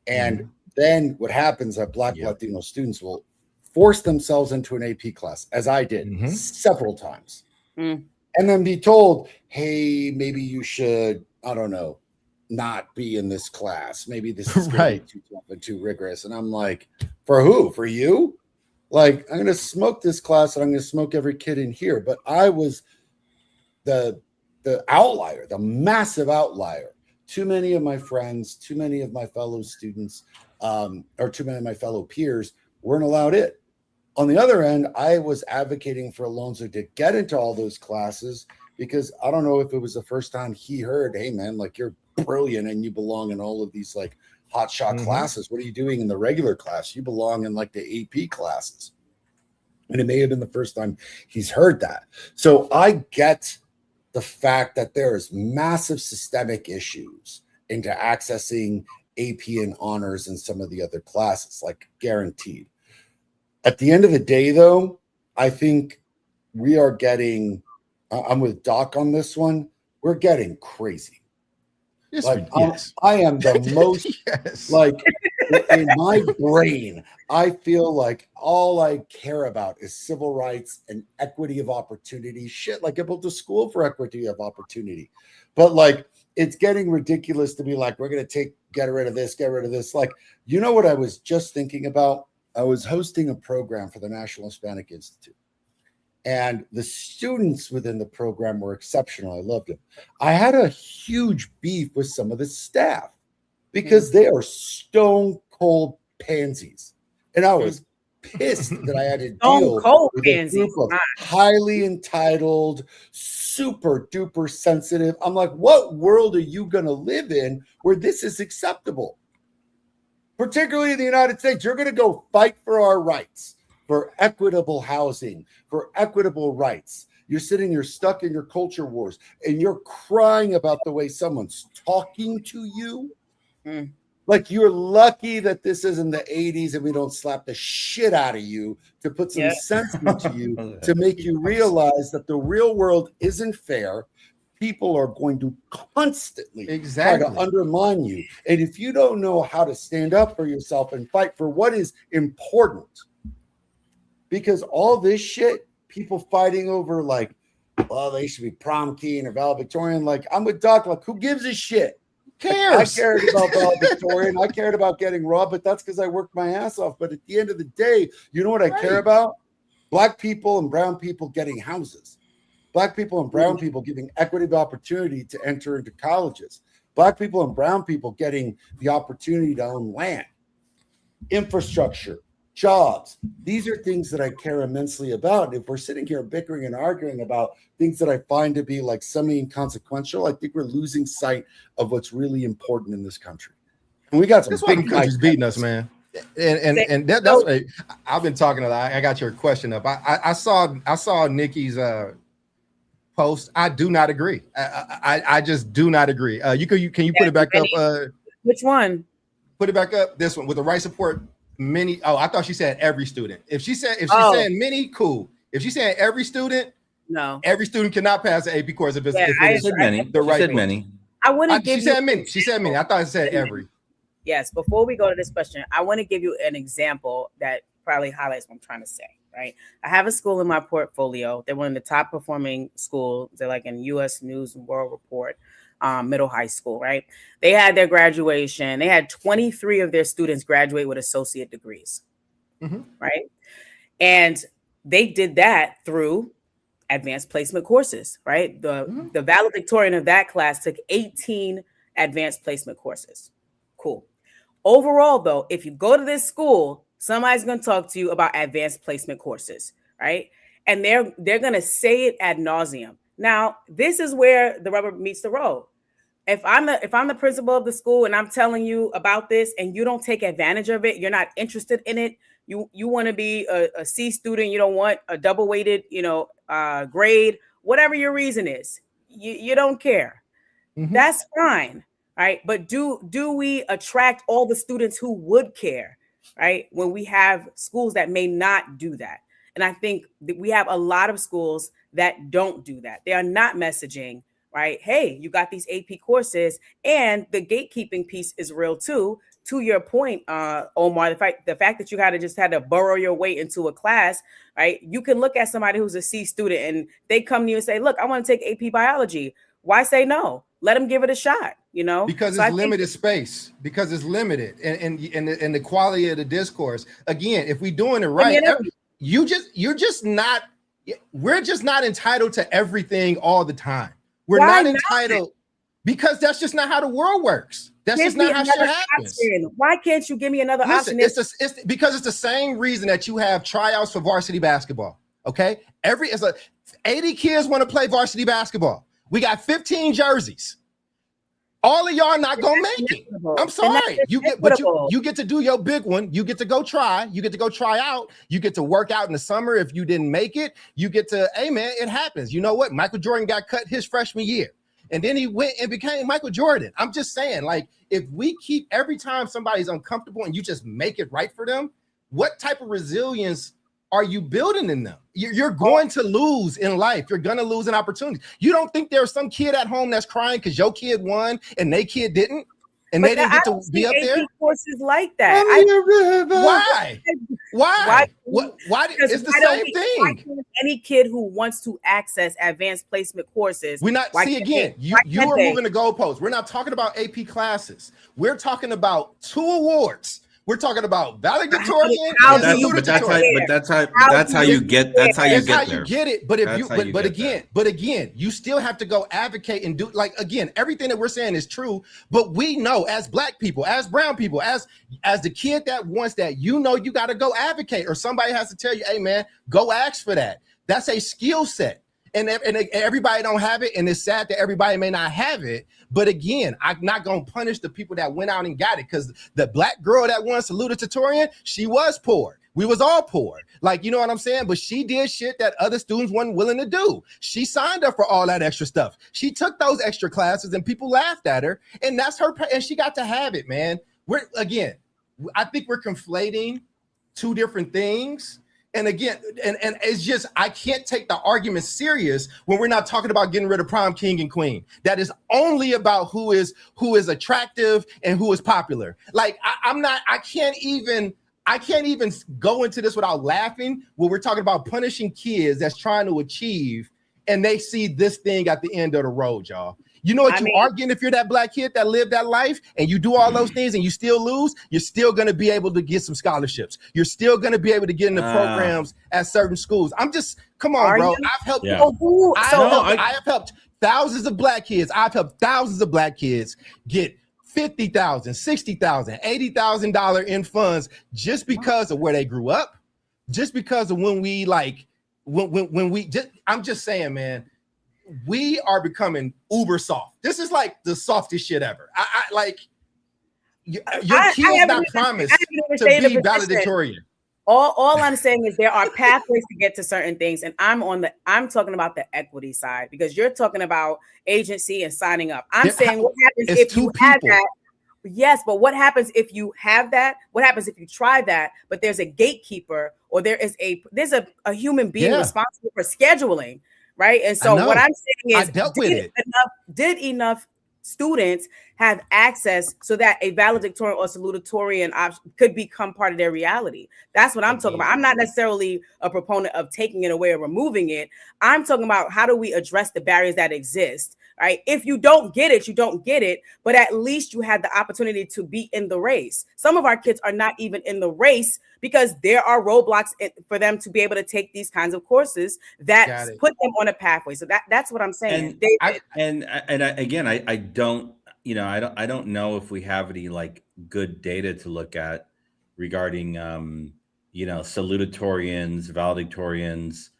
And then what happens that Black Latino students will force themselves into an AP class, as I did several times, and then be told, hey, maybe you should, I don't know, not be in this class. Maybe this is right, too tough and too rigorous. And I'm like, for who? For you? Like, I'm going to smoke this class and I'm going to smoke every kid in here. But I was the outlier, the massive outlier. Too many of my friends, too many of my fellow students, or too many of my fellow peers weren't allowed it. On the other end, I was advocating for Alonzo to get into all those classes because I don't know if it was the first time he heard, hey man, like you're brilliant and you belong in all of these like hotshot classes. What are you doing in the regular class? You belong in like the AP classes. And it may have been the first time he's heard that. So I get the fact that there is massive systemic issues into accessing AP and honors and some of the other classes, like guaranteed. At the end of the day, though, I think we are getting, I'm with Doc on this one, we're getting crazy. Yes, like, I am the most, like, In my brain, I feel like all I care about is civil rights and equity of opportunity. Shit, like I built a school for equity of opportunity. But like, it's getting ridiculous to be like, we're going to get rid of this, get rid of this. Like, you know what I was just thinking about? I was hosting a program for the National Hispanic Institute. And the students within the program were exceptional. I loved them. I had a huge beef with some of the staff because they are stone cold pansies. And I was pissed that I had to deal with a group of highly entitled, super duper sensitive. I'm like, what world are you going to live in where this is acceptable? Particularly in the United States, you're going to go fight for our rights, for equitable housing, for equitable rights. You're stuck in your culture wars, and you're crying about the way someone's talking to you. Like, you're lucky that this isn't the 80s and we don't slap the shit out of you to put some sense into you to make you realize that the real world isn't fair. People are going to constantly try to undermine you. And if you don't know how to stand up for yourself and fight for what is important, because all this shit, people fighting over like, well, they should be prom king or valedictorian. Like, I'm with Doc. Like, who gives a shit? Cares? I cared about valedictorian. I cared about getting robbed, but that's because I worked my ass off. But at the end of the day, you know what I care about? Black people and brown people getting houses. Black people and brown people giving equity of opportunity to enter into colleges. Black people and brown people getting the opportunity to own land, infrastructure, jobs. These are things that I care immensely about. If we're sitting here bickering and arguing about things that I find to be like semi-inconsequential, I think we're losing sight of what's really important in this country. And we got some big countries beating us, man. And that's what I've been talking about. I got your question up. I saw Nikki's post. I do not agree. I just do not agree. Can you put it back up? Which one? Put it back up. This one with the right support. Many. Oh, I thought she said every student. If she's saying many, cool. If she's saying every student, no, every student cannot pass the AP course if it's many. The right. She said many. I want to give. She said many. She said many. I thought it said every. Yes. Before we go to this question, I want to give you an example that probably highlights what I'm trying to say. Right. I have a school in my portfolio. They're one of the top performing schools. They're like in U.S. News and World Report. Middle high school, right? They had their graduation. They had 23 of their students graduate with associate degrees, right? And they did that through advanced placement courses, right? The valedictorian of that class took 18 advanced placement courses. Cool. Overall, though, if you go to this school, somebody's going to talk to you about advanced placement courses, right? And they're going to say it ad nauseum. Now, this is where the rubber meets the road. If I'm the principal of the school and I'm telling you about this and you don't take advantage of it, you're not interested in it. You want to be a C student. You don't want a double weighted, grade, whatever your reason is. You don't care. That's fine, right? But do we attract all the students who would care, right? When we have schools that may not do that. And I think that we have a lot of schools that don't do that. They are not messaging, right? Hey, you got these AP courses, and the gatekeeping piece is real too. To your point, Omar, the fact that you had to burrow your way into a class, right? You can look at somebody who's a C student and they come to you and say, look, I want to take AP biology. Why say no? Let them give it a shot, Because it's limited space, because it's limited and the quality of the discourse. Again, if we're doing it right, we're just not entitled to everything all the time. We're not entitled because that's just not how the world works. That's just not how shit happens. Why can't you give me another option? It's because it's the same reason that you have tryouts for varsity basketball. Okay, 80 kids want to play varsity basketball. We got 15 jerseys. All of y'all not gonna make it. I'm sorry. You get to do your big one. You get to go try. You get to go try out. You get to work out in the summer. If you didn't make it, you get to, hey man, it happens. You know what? Michael Jordan got cut his freshman year. And then he went and became Michael Jordan. I'm just saying, like, if we keep every time somebody's uncomfortable and you just make it right for them, what type of resilience are you building in them? You're going to lose in life. You're going to lose an opportunity. You don't think there's some kid at home that's crying because your kid won and they kid didn't? and they didn't get to be up there. Courses like that. Why? Why? It's the same thing. Any kid who wants to access advanced placement courses, we're not. See again, you are moving the goalposts. We're not talking about AP classes. We're talking about 2 awards. We're talking about valedictorian. That's how you get it. But again, you still have to go advocate and do, like, again, everything that we're saying is true. But we know, as Black people, as brown people, as the kid that wants that, you got to go advocate, or somebody has to tell you, hey man, go ask for that. That's a skill set. And everybody don't have it, and it's sad that everybody may not have it. But again, I'm not gonna punish the people that went out and got it, because the Black girl that won salutatorian, she was poor. We was all poor, like, you know what I'm saying? But she did shit that other students weren't willing to do. She signed up for all that extra stuff. She took those extra classes, and people laughed at her, and that's her. And she got to have it, man. I think we're conflating 2 different things. And again, and it's just, I can't take the argument serious when we're not talking about getting rid of prom king and queen. That is only about who is attractive and who is popular. Like, I can't even go into this without laughing when we're talking about punishing kids that's trying to achieve, and they see this thing at the end of the road, y'all. You know what are getting if you're that Black kid that lived that life and you do all those things and you still lose, you're still going to be able to get some scholarships. You're still going to be able to get into programs at certain schools. Come on, bro. I've helped. Yeah. I have helped thousands of Black kids. I've helped thousands of Black kids get $50,000, $60,000, $80,000 in funds just because of where they grew up, just because of when we I'm just saying, man. We are becoming uber soft. This is like the softest shit ever. Your kid's not promised to be valedictorian. All I'm saying is there are pathways to get to certain things, and I'm talking about the equity side, because you're talking about agency and signing up. I'm saying what happens if you have that? Yes, but what happens if you have that? What happens if you try that, but there's a gatekeeper, or there's a human being responsible for scheduling? Right. And so what I'm saying is, did enough students have access so that a valedictorian or salutatorian option could become part of their reality? That's what I'm talking about. I'm not necessarily a proponent of taking it away or removing it. I'm talking about, how do we address the barriers that exist? Right. If you don't get it, you don't get it. But at least you had the opportunity to be in the race. Some of our kids are not even in the race because there are roadblocks for them to be able to take these kinds of courses that put them on a pathway. So that's what I'm saying. I don't know if we have any like good data to look at regarding salutatorians, valedictorians,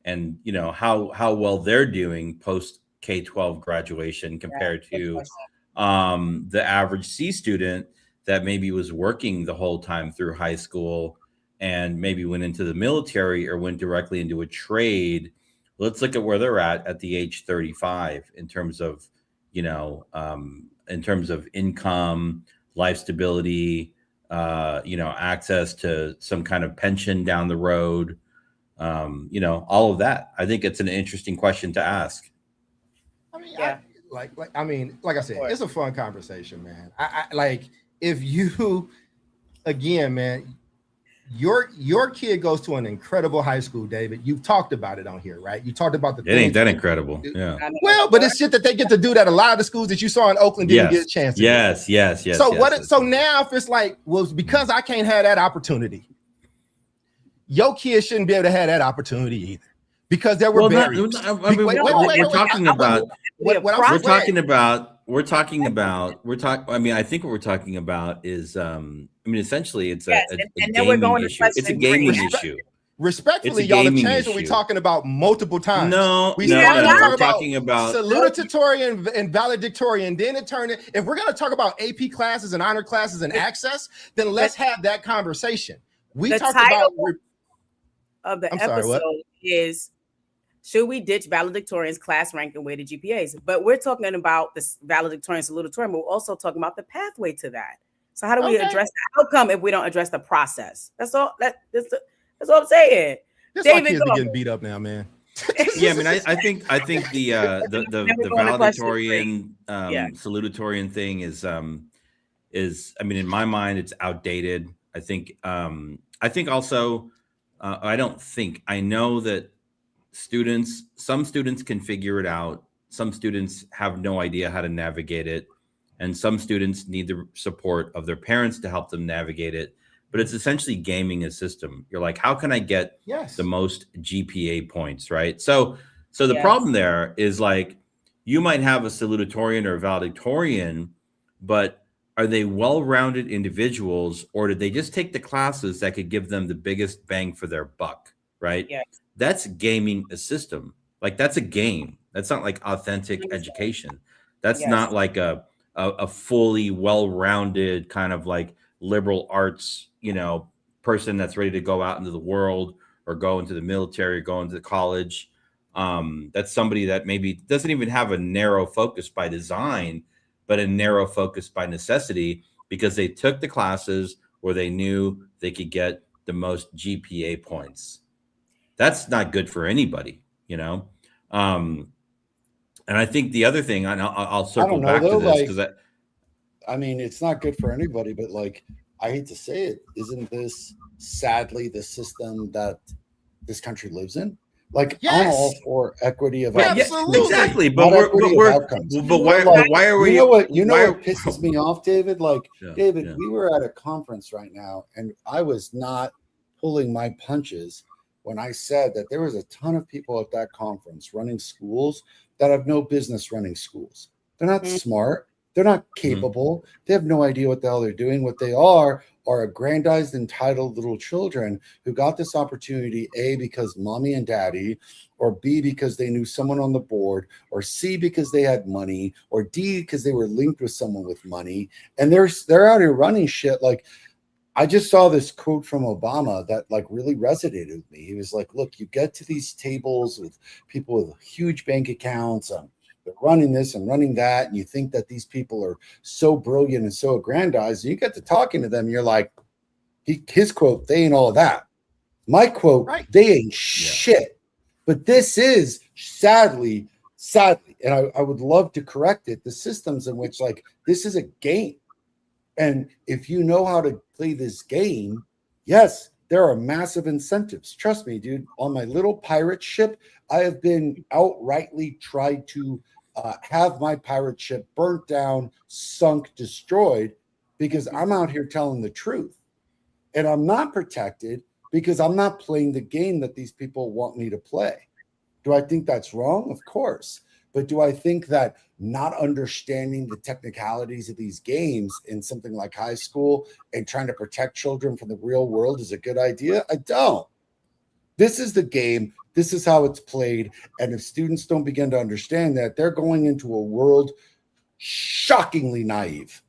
and how well they're doing post K-12 graduation compared to the average C student that maybe was working the whole time through high school and maybe went into the military or went directly into a trade. Let's look at where they're at the age 35 in terms of, income, life stability, access to some kind of pension down the road, all of that. I think it's an interesting question to ask. Like I said, it's a fun conversation, man. If you, again, man, your kid goes to an incredible high school, David. You've talked about it on here, right? You talked about it ain't that incredible. Yeah. Well, but it's shit that they get to do that a lot of the schools that you saw in Oakland didn't get a chance to. Yes. So now if it's like, well, because I can't have that opportunity, your kids shouldn't be able to have that opportunity either. Because there were barriers. We're talking about is essentially it's a gaming issue. It's a gaming issue. Respectfully, y'all have changed what we're talking about multiple times. We're talking about salutatorian and valedictorian. Then it turned. If we're going to talk about AP classes and honor classes and access, then let's have that conversation. We talked about of the episode is, should we ditch valedictorians, class rank, and weighted GPAs? But we're talking about the valedictorian, salutatorian, but we're also talking about the pathway to that. So how do we address the outcome if we don't address the process? That's all. That's what I'm saying. David, kids are getting beat up now, man. Yeah, I think the valedictorian, salutatorian thing is is, I mean, in my mind, it's outdated. I think also, I know that some students can figure it out. Some students have no idea how to navigate it. And some students need the support of their parents to help them navigate it. But it's essentially gaming a system. You're like, how can I get the most GPA points, right? So the problem there is like, you might have a salutatorian or a valedictorian, but are they well-rounded individuals, or did they just take the classes that could give them the biggest bang for their buck, right? Yes. That's gaming a system. Like, that's a game. That's not like authentic education. That's not like a fully well-rounded kind of like liberal arts, person that's ready to go out into the world or go into the military or go into college. That's somebody that maybe doesn't even have a narrow focus by design, but a narrow focus by necessity, because they took the classes where they knew they could get the most GPA points. That's not good for anybody, And I think the other thing, and I'll circle back to this, because I mean, it's not good for anybody, but like, I hate to say it, isn't this sadly the system that this country lives in? Like, I'm all for equity of outcomes. Exactly, but why are we? What pisses me off, David? Like, David, we were at a conference right now, and I was not pulling my punches when I said that there was a ton of people at that conference running schools that have no business running schools. They're not smart. They're not capable. They have no idea what the hell they're doing. What they are aggrandized, entitled little children who got this opportunity, A, because mommy and daddy, or B, because they knew someone on the board, or C, because they had money, or D, because they were linked with someone with money. And they're out here running shit. Like, I just saw this quote from Obama that like really resonated with me. He was like, look, you get to these tables with people with huge bank accounts, they're running this and running that, and you think that these people are so brilliant and so aggrandized, and you get to talking to them, and you're like, his quote, they ain't all that. My quote, they ain't shit. But this is sadly, and I would love to correct it, the systems in which like this is a game. And if you know how to play this game, yes, there are massive incentives. Trust me, dude, on my little pirate ship, I have been outrightly tried to have my pirate ship burnt down, sunk, destroyed, because I'm out here telling the truth. And I'm not protected because I'm not playing the game that these people want me to play. Do I think that's wrong? Of course. But do I think that not understanding the technicalities of these games in something like high school and trying to protect children from the real world is a good idea? I don't. This is the game. This is how it's played. And if students don't begin to understand that, they're going into a world shockingly naive.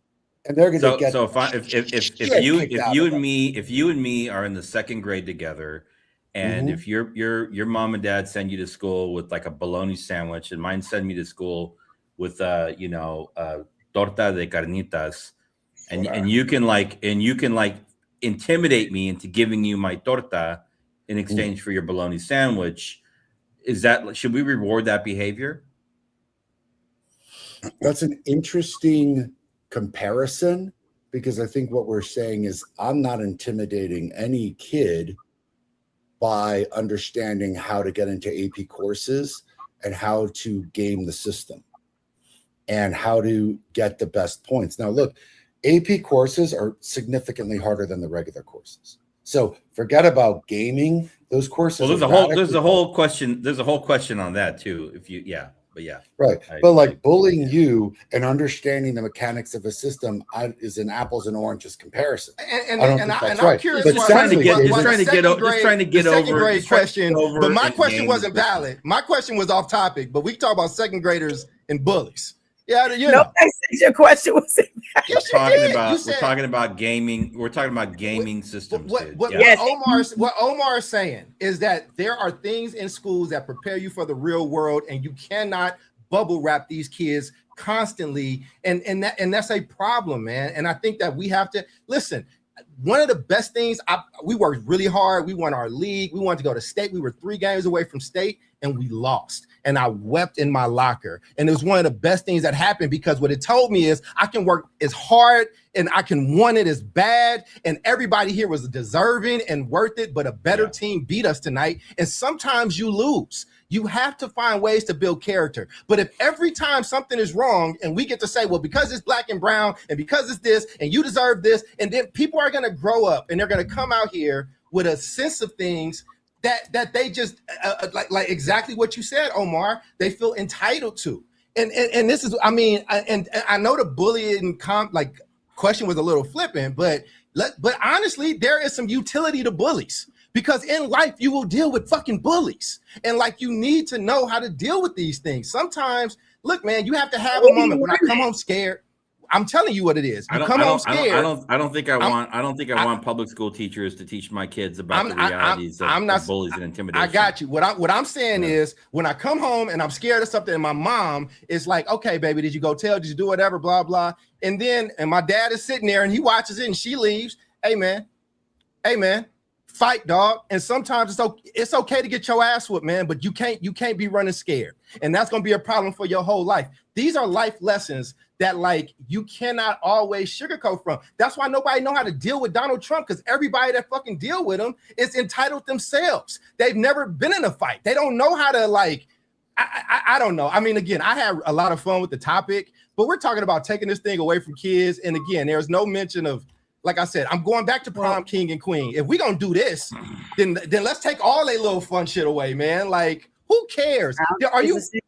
And they're going to get. So if you and me are in the second grade together, and if your mom and dad send you to school with like a bologna sandwich, and mine send me to school with torta de carnitas, and you can like intimidate me into giving you my torta in exchange for your bologna sandwich, should we reward that behavior? That's an interesting comparison, because I think what we're saying is I'm not intimidating any kid by understanding how to get into AP courses and how to game the system and how to get the best points. Now, look, AP courses are significantly harder than the regular courses. So forget about gaming. Those courses. Well, there's a whole question on that too. Right. But like bullying you and understanding the mechanics of a system is an apples and oranges comparison. And I'm curious. But trying to get over the question. But my question wasn't valid. My question was off topic. But we talk about second graders and bullies. Yeah, I said your question was. We're talking about gaming. We're talking about gaming systems. What Omar is saying is that there are things in schools that prepare you for the real world, and you cannot bubble wrap these kids constantly, and that's a problem, man. And I think that we have to listen. one of the best things, we worked really hard. We won our league. We wanted to go to state. We were 3 games away from state, and we lost. And I wept in my locker. And it was one of the best things that happened, because what it told me is I can work as hard and I can want it as bad. And everybody here was deserving and worth it, but a better team beat us tonight. And sometimes you lose. You have to find ways to build character. But if every time something is wrong and we get to say, well, because it's black and brown and because it's this and you deserve this, and then people are going to grow up and they're going to come out here with a sense of things that they just like exactly what you said, Omar, they feel entitled to. And this is, I mean, and I know the bullying question was a little flippant, but honestly, there is some utility to bullies. Because in life, you will deal with fucking bullies. And like, you need to know how to deal with these things. Sometimes, look, man, you have to have a moment when I come home scared. I'm telling you what it is. You come home scared. I don't think I want public school teachers to teach my kids about the realities of bullies and intimidation. I got you. What I'm saying is, when I come home and I'm scared of something, and my mom is like, okay, baby, did you go tell? Did you do whatever? Blah, blah. And my dad is sitting there and he watches it and she leaves. Hey, man. Fight, dog. And sometimes it's okay to get your ass whooped, man, but you can't be running scared. And that's going to be a problem for your whole life. These are life lessons that, like, you cannot always sugarcoat from. That's why nobody know how to deal with Donald Trump, because everybody that fucking deal with him is entitled themselves. They've never been in a fight. They don't know how to, like, I don't know. I mean, again, I had a lot of fun with the topic, but we're talking about taking this thing away from kids. And again, there's no mention of, like I said, I'm going back to prom king and queen. If we gonna do this, then let's take all that little fun shit away, man. Like, who cares?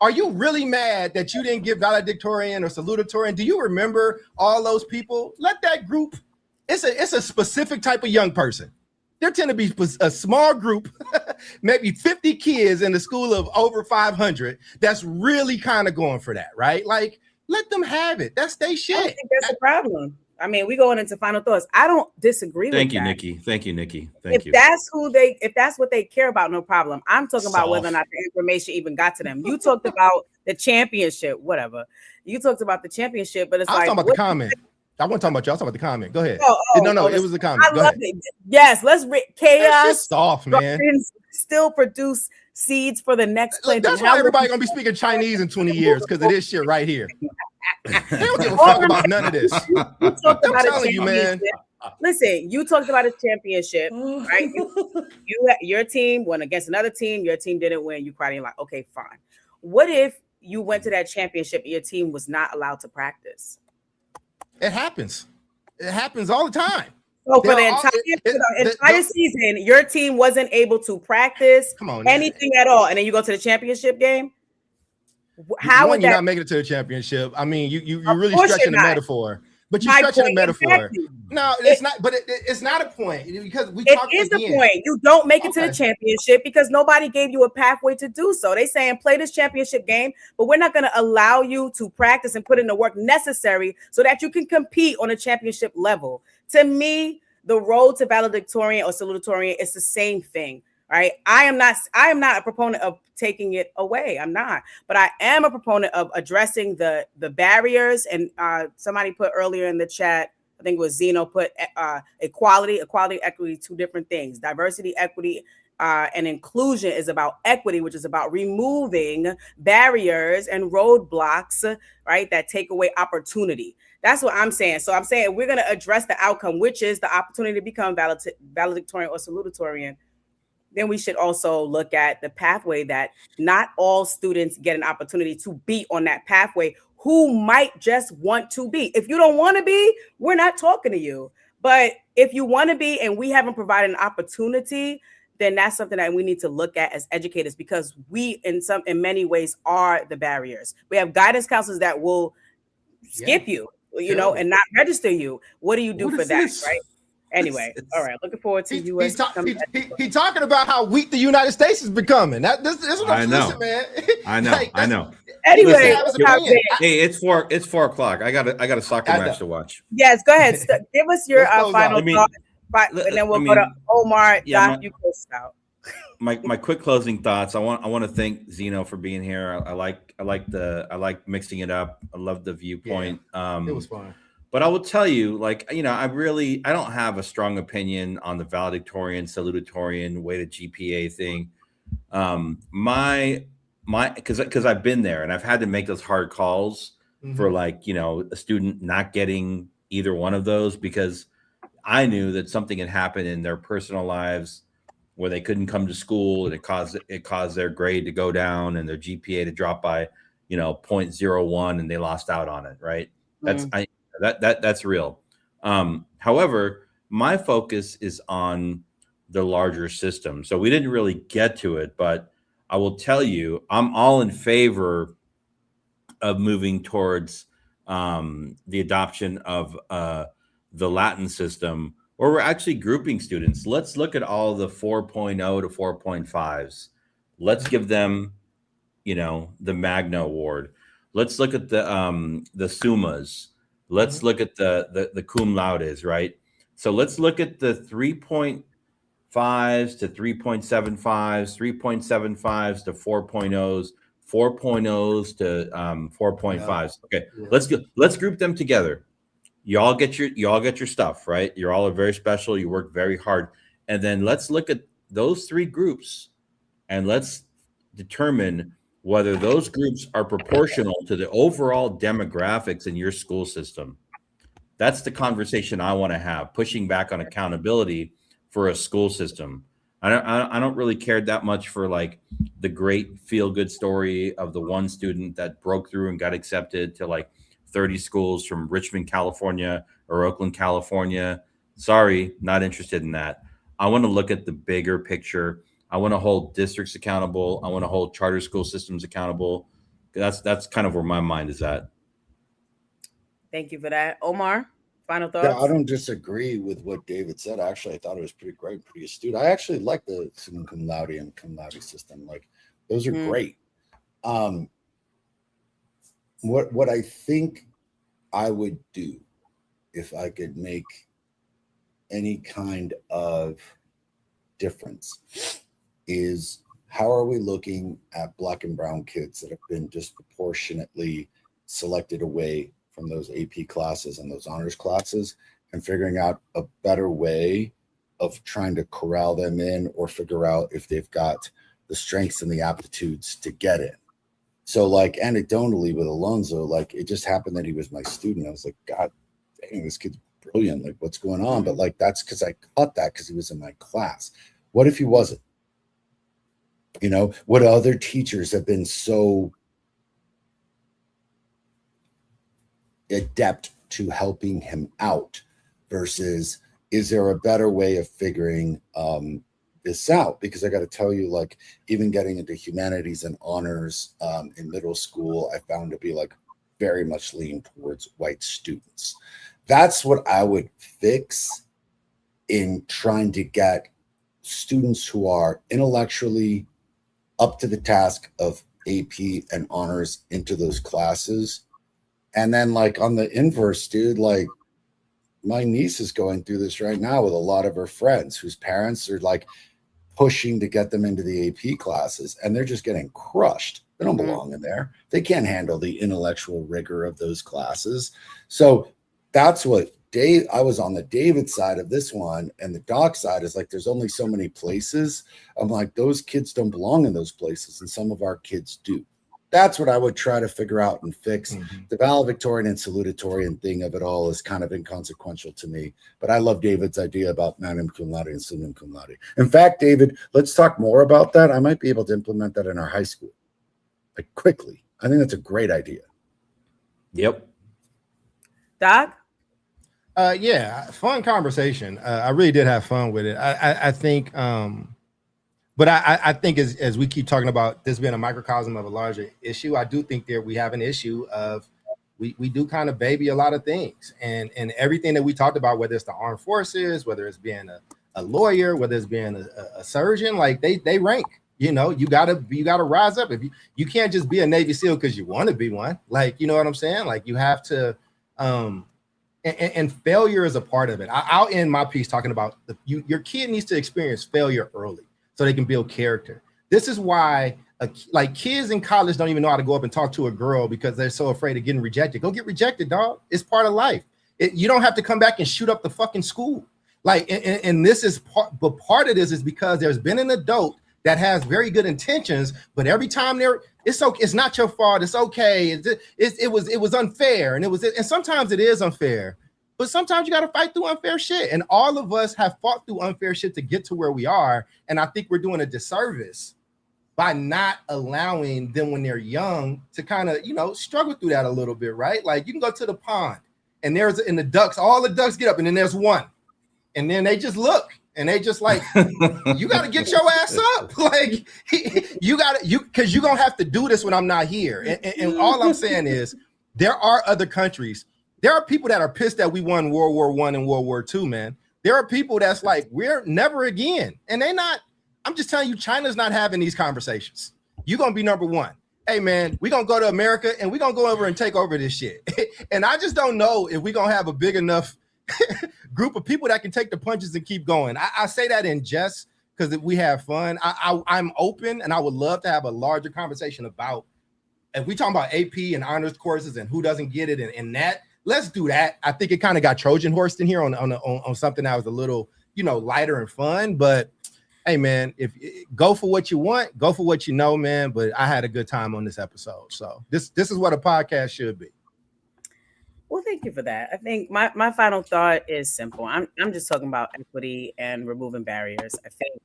Are you really mad that you didn't give valedictorian or salutatorian? Do you remember all those people? Let that group. It's a specific type of young person. There tend to be a small group, maybe 50 kids in the school of over 500. That's really kind of going for that, right? Like, let them have it. That's their shit. I don't think that's the problem. I mean, we going into final thoughts. I don't disagree with that. Thank you, Nikki. If that's what they care about, no problem. I'm talking about whether or not the information even got to them. You talked about the championship, whatever. You taled about the championship, but it's I was like, talking about the comment. I wasn't talking about you. I was talking about the comment. Go ahead. No, it was the comment. I love it. Yes, let's chaos. It's soft, man. Still produce seeds for the next play. That's why everybody gonna be speaking Chinese in 20 years, because of this shit right here. They don't give a fuck about none of this. I'm telling you, man. Listen, you talked about a championship, right? Your team won against another team. Your team didn't win. You cried and you're like, okay, fine. What if you went to that championship and your team was not allowed to practice? It happens. It happens all the time. So for the entire season, your team wasn't able to practice anything at all, and then you go to the championship game. How would you're not making it to the championship? I mean, you're really stretching the metaphor. But you're stretching the metaphor. Exactly. No, it's not. But it's not a point, because it is a point. You don't make it to the championship because nobody gave you a pathway to do so. They saying play this championship game, but we're not going to allow you to practice and put in the work necessary so that you can compete on a championship level. To me, the road to valedictorian or salutatorian is the same thing. Right. I am not a proponent of taking it away. I'm not, but I am a proponent of addressing the barriers. And somebody put earlier in the chat, I think it was Zeno, put equality, equity, two different things. Diversity, equity, and inclusion is about equity, which is about removing barriers and roadblocks, right, that take away opportunity. That's what I'm saying. So I'm saying we're going to address the outcome, which is the opportunity to become valedictorian or salutatorian. Then we should also look at the pathway that not all students get an opportunity to be on that pathway who might just want to be. If you don't want to be, we're not talking to you. But if you want to be and we haven't provided an opportunity, then that's something that we need to look at as educators, because we in many ways are the barriers. We have guidance counselors that will skip you, and not register you. What do you do for that, right? Anyway, all right. Looking forward to you. He's talking about how weak the United States is becoming. This is what I know, listen, man. I know. Anyway, hey, it's 4 o'clock. I got a soccer match to watch. Yes, go ahead. Give us your final thoughts, and then we'll go to Omar. Doc, you close out. My quick closing thoughts. I want to thank Zeno for being here. I like mixing it up. I love the viewpoint. It was fun. But I will tell you, like, I don't have a strong opinion on the valedictorian, salutatorian, weighted GPA thing. Because I've been there and I've had to make those hard calls for like, a student not getting either one of those, because I knew that something had happened in their personal lives where they couldn't come to school, and it caused their grade to go down and their GPA to drop by, 0.01, and they lost out on it. Right. That's real. However, my focus is on the larger system. So we didn't really get to it, but I will tell you, I'm all in favor of moving towards the adoption of the Latin system, where we're actually grouping students. Let's look at all the 4.0 to 4.5s. Let's give them, the Magna Award. Let's look at the Summas. Let's look at the cum laudes, right? So let's look at the 3.5s to 3.75s, 3.75s to 4.0s, 4.0s to 4.5s. Okay, let's group them together. Y'all get your stuff, right? You're all very special. You work very hard. And then let's look at those three groups and let's determine whether those groups are proportional to the overall demographics in your school system. That's the conversation I want to have, pushing back on accountability for a school system. I don't really care that much for like the great feel-good story of the one student that broke through and got accepted to like 30 schools from Richmond, California, or Oakland, California. Sorry, not interested in that. I want to look at the bigger picture. I want to hold districts accountable. I want to hold charter school systems accountable. That's kind of where my mind is at. Thank you for that. Omar, final thoughts? Yeah, I don't disagree with what David said. Actually, I thought it was pretty great, pretty astute. I actually like the summa cum laude and cum laude system. Like, those are great. What I think I would do if I could make any kind of difference is, how are we looking at Black and brown kids that have been disproportionately selected away from those AP classes and those honors classes, and figuring out a better way of trying to corral them in or figure out if they've got the strengths and the aptitudes to get in. So like anecdotally with Alonzo, like it just happened that he was my student. I was like, God dang, this kid's brilliant. Like, what's going on? But like, that's because I caught that because he was in my class. What if he wasn't? What other teachers have been so adept to helping him out versus, is there a better way of figuring this out? Because I got to tell you, like, even getting into humanities and honors in middle school, I found to be like very much lean towards white students. That's what I would fix in trying to get students who are intellectually up to the task of AP and honors into those classes. And then like on the inverse, dude, like my niece is going through this right now with a lot of her friends whose parents are like pushing to get them into the AP classes, and they're just getting crushed. They don't belong in there. They can't handle the intellectual rigor of those classes. So that's what I was on the David side of this one, and the Doc side is like, there's only so many places. I'm like, those kids don't belong in those places, and some of our kids do. That's what I would try to figure out and fix. The valedictorian and salutatorian thing of it all is kind of inconsequential to me, but I love David's idea about magnum cum laude and summa cum laude. In fact, David, let's talk more about that. I might be able to implement that in our high school, like quickly. I think that's a great idea. Yep. Doc? Yeah, fun conversation. I really did have fun with it. I think, but I think as we keep talking about this being a microcosm of a larger issue, I do think that we have an issue of we do kind of baby a lot of things, and everything that we talked about, whether it's the armed forces, whether it's being a lawyer, whether it's being a surgeon, like they rank. You gotta rise up. If you can't just be a Navy SEAL because you want to be one. Like, you know what I'm saying? Like, you have to. And failure is a part of it. I'll end my piece talking about your kid needs to experience failure early so they can build character. This is why like kids in college don't even know how to go up and talk to a girl because they're so afraid of getting rejected. Go get rejected, dog. It's part of life. You don't have to come back and shoot up the fucking school. Like, and this is part of this is because there's been an adult that has very good intentions, but every time it's okay, it's not your fault, it's okay, it was unfair, and sometimes it is unfair, but sometimes you got to fight through unfair shit, and all of us have fought through unfair shit to get to where we are, and I think we're doing a disservice by not allowing them when they're young to kind of, struggle through that a little bit, right? Like, you can go to the pond, and the ducks, all the ducks get up, and then there's one, and then they just look. And they just like, you got to get your ass up. Like, because you're going to have to do this when I'm not here. And all I'm saying is there are other countries. There are people that are pissed that we won World War I and World War II, man. There are people that's like, we're never again. And I'm just telling you, China's not having these conversations. You're going to be number one. Hey, man, we're going to go to America and we're going to go over and take over this shit. And I just don't know if we're going to have a big enough group of people that can take the punches and keep going. I say that in jest because we have fun. I'm open, and I would love to have a larger conversation about, if we talk about AP and honors courses and who doesn't get it and that, let's do that. I think it kind of got Trojan horsed in here on something that was a little, lighter and fun. But hey, man, if go for what you want, go for what you know, man. But I had a good time on this episode. So this is what a podcast should be. Well, thank you for that. I think my final thought is simple. I'm just talking about equity and removing barriers. I think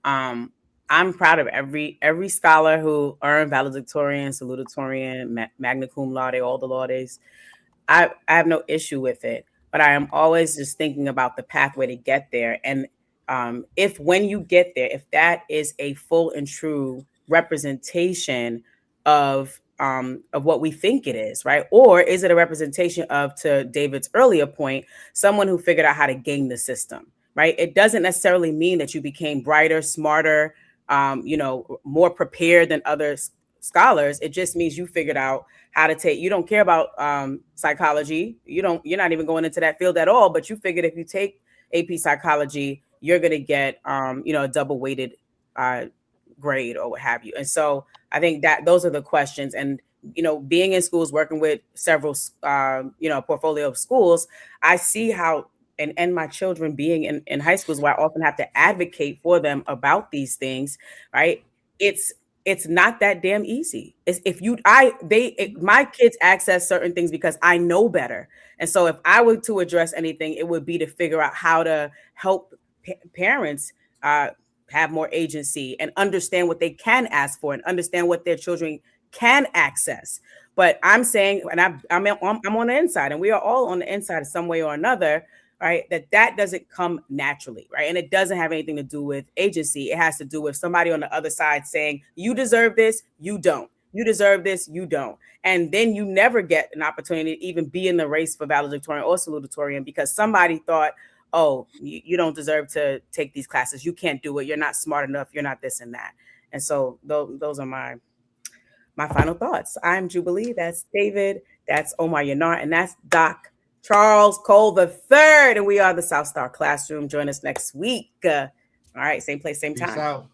I'm proud of every scholar who earned valedictorian, salutatorian, magna cum laude, all the laudes. I have no issue with it, but I am always just thinking about the pathway to get there. And if when you get there, if that is a full and true representation of what we think it is, right? Or is it a representation of, to David's earlier point, someone who figured out how to game the system, right? It doesn't necessarily mean that you became brighter, smarter, more prepared than other scholars. It just means you figured out how to you don't care about psychology. You're not even going into that field at all, but you figured if you take AP psychology, you're going to get, a double weighted grade or what have you. And so I think that those are the questions. And, being in schools, working with several, portfolio of schools, I see how, and my children being in high schools where I often have to advocate for them about these things, right? It's not that damn easy. My kids access certain things because I know better. And so if I were to address anything, it would be to figure out how to help parents, have more agency and understand what they can ask for and understand what their children can access. But I'm saying, and I'm on the inside, and we are all on the inside some way or another, right? That doesn't come naturally, right? And it doesn't have anything to do with agency. It has to do with somebody on the other side saying, you deserve this, you don't. You deserve this, you don't. And then you never get an opportunity to even be in the race for valedictorian or salutatorian because somebody thought, oh, you don't deserve to take these classes. You can't do it. You're not smart enough. You're not this and that. And so those are my final thoughts. I'm Jubilee. That's David. That's Omar Yanar. And that's Doc Charles Cole III. And we are the South Star Classroom. Join us next week. All right. Same place, same time. Peace out.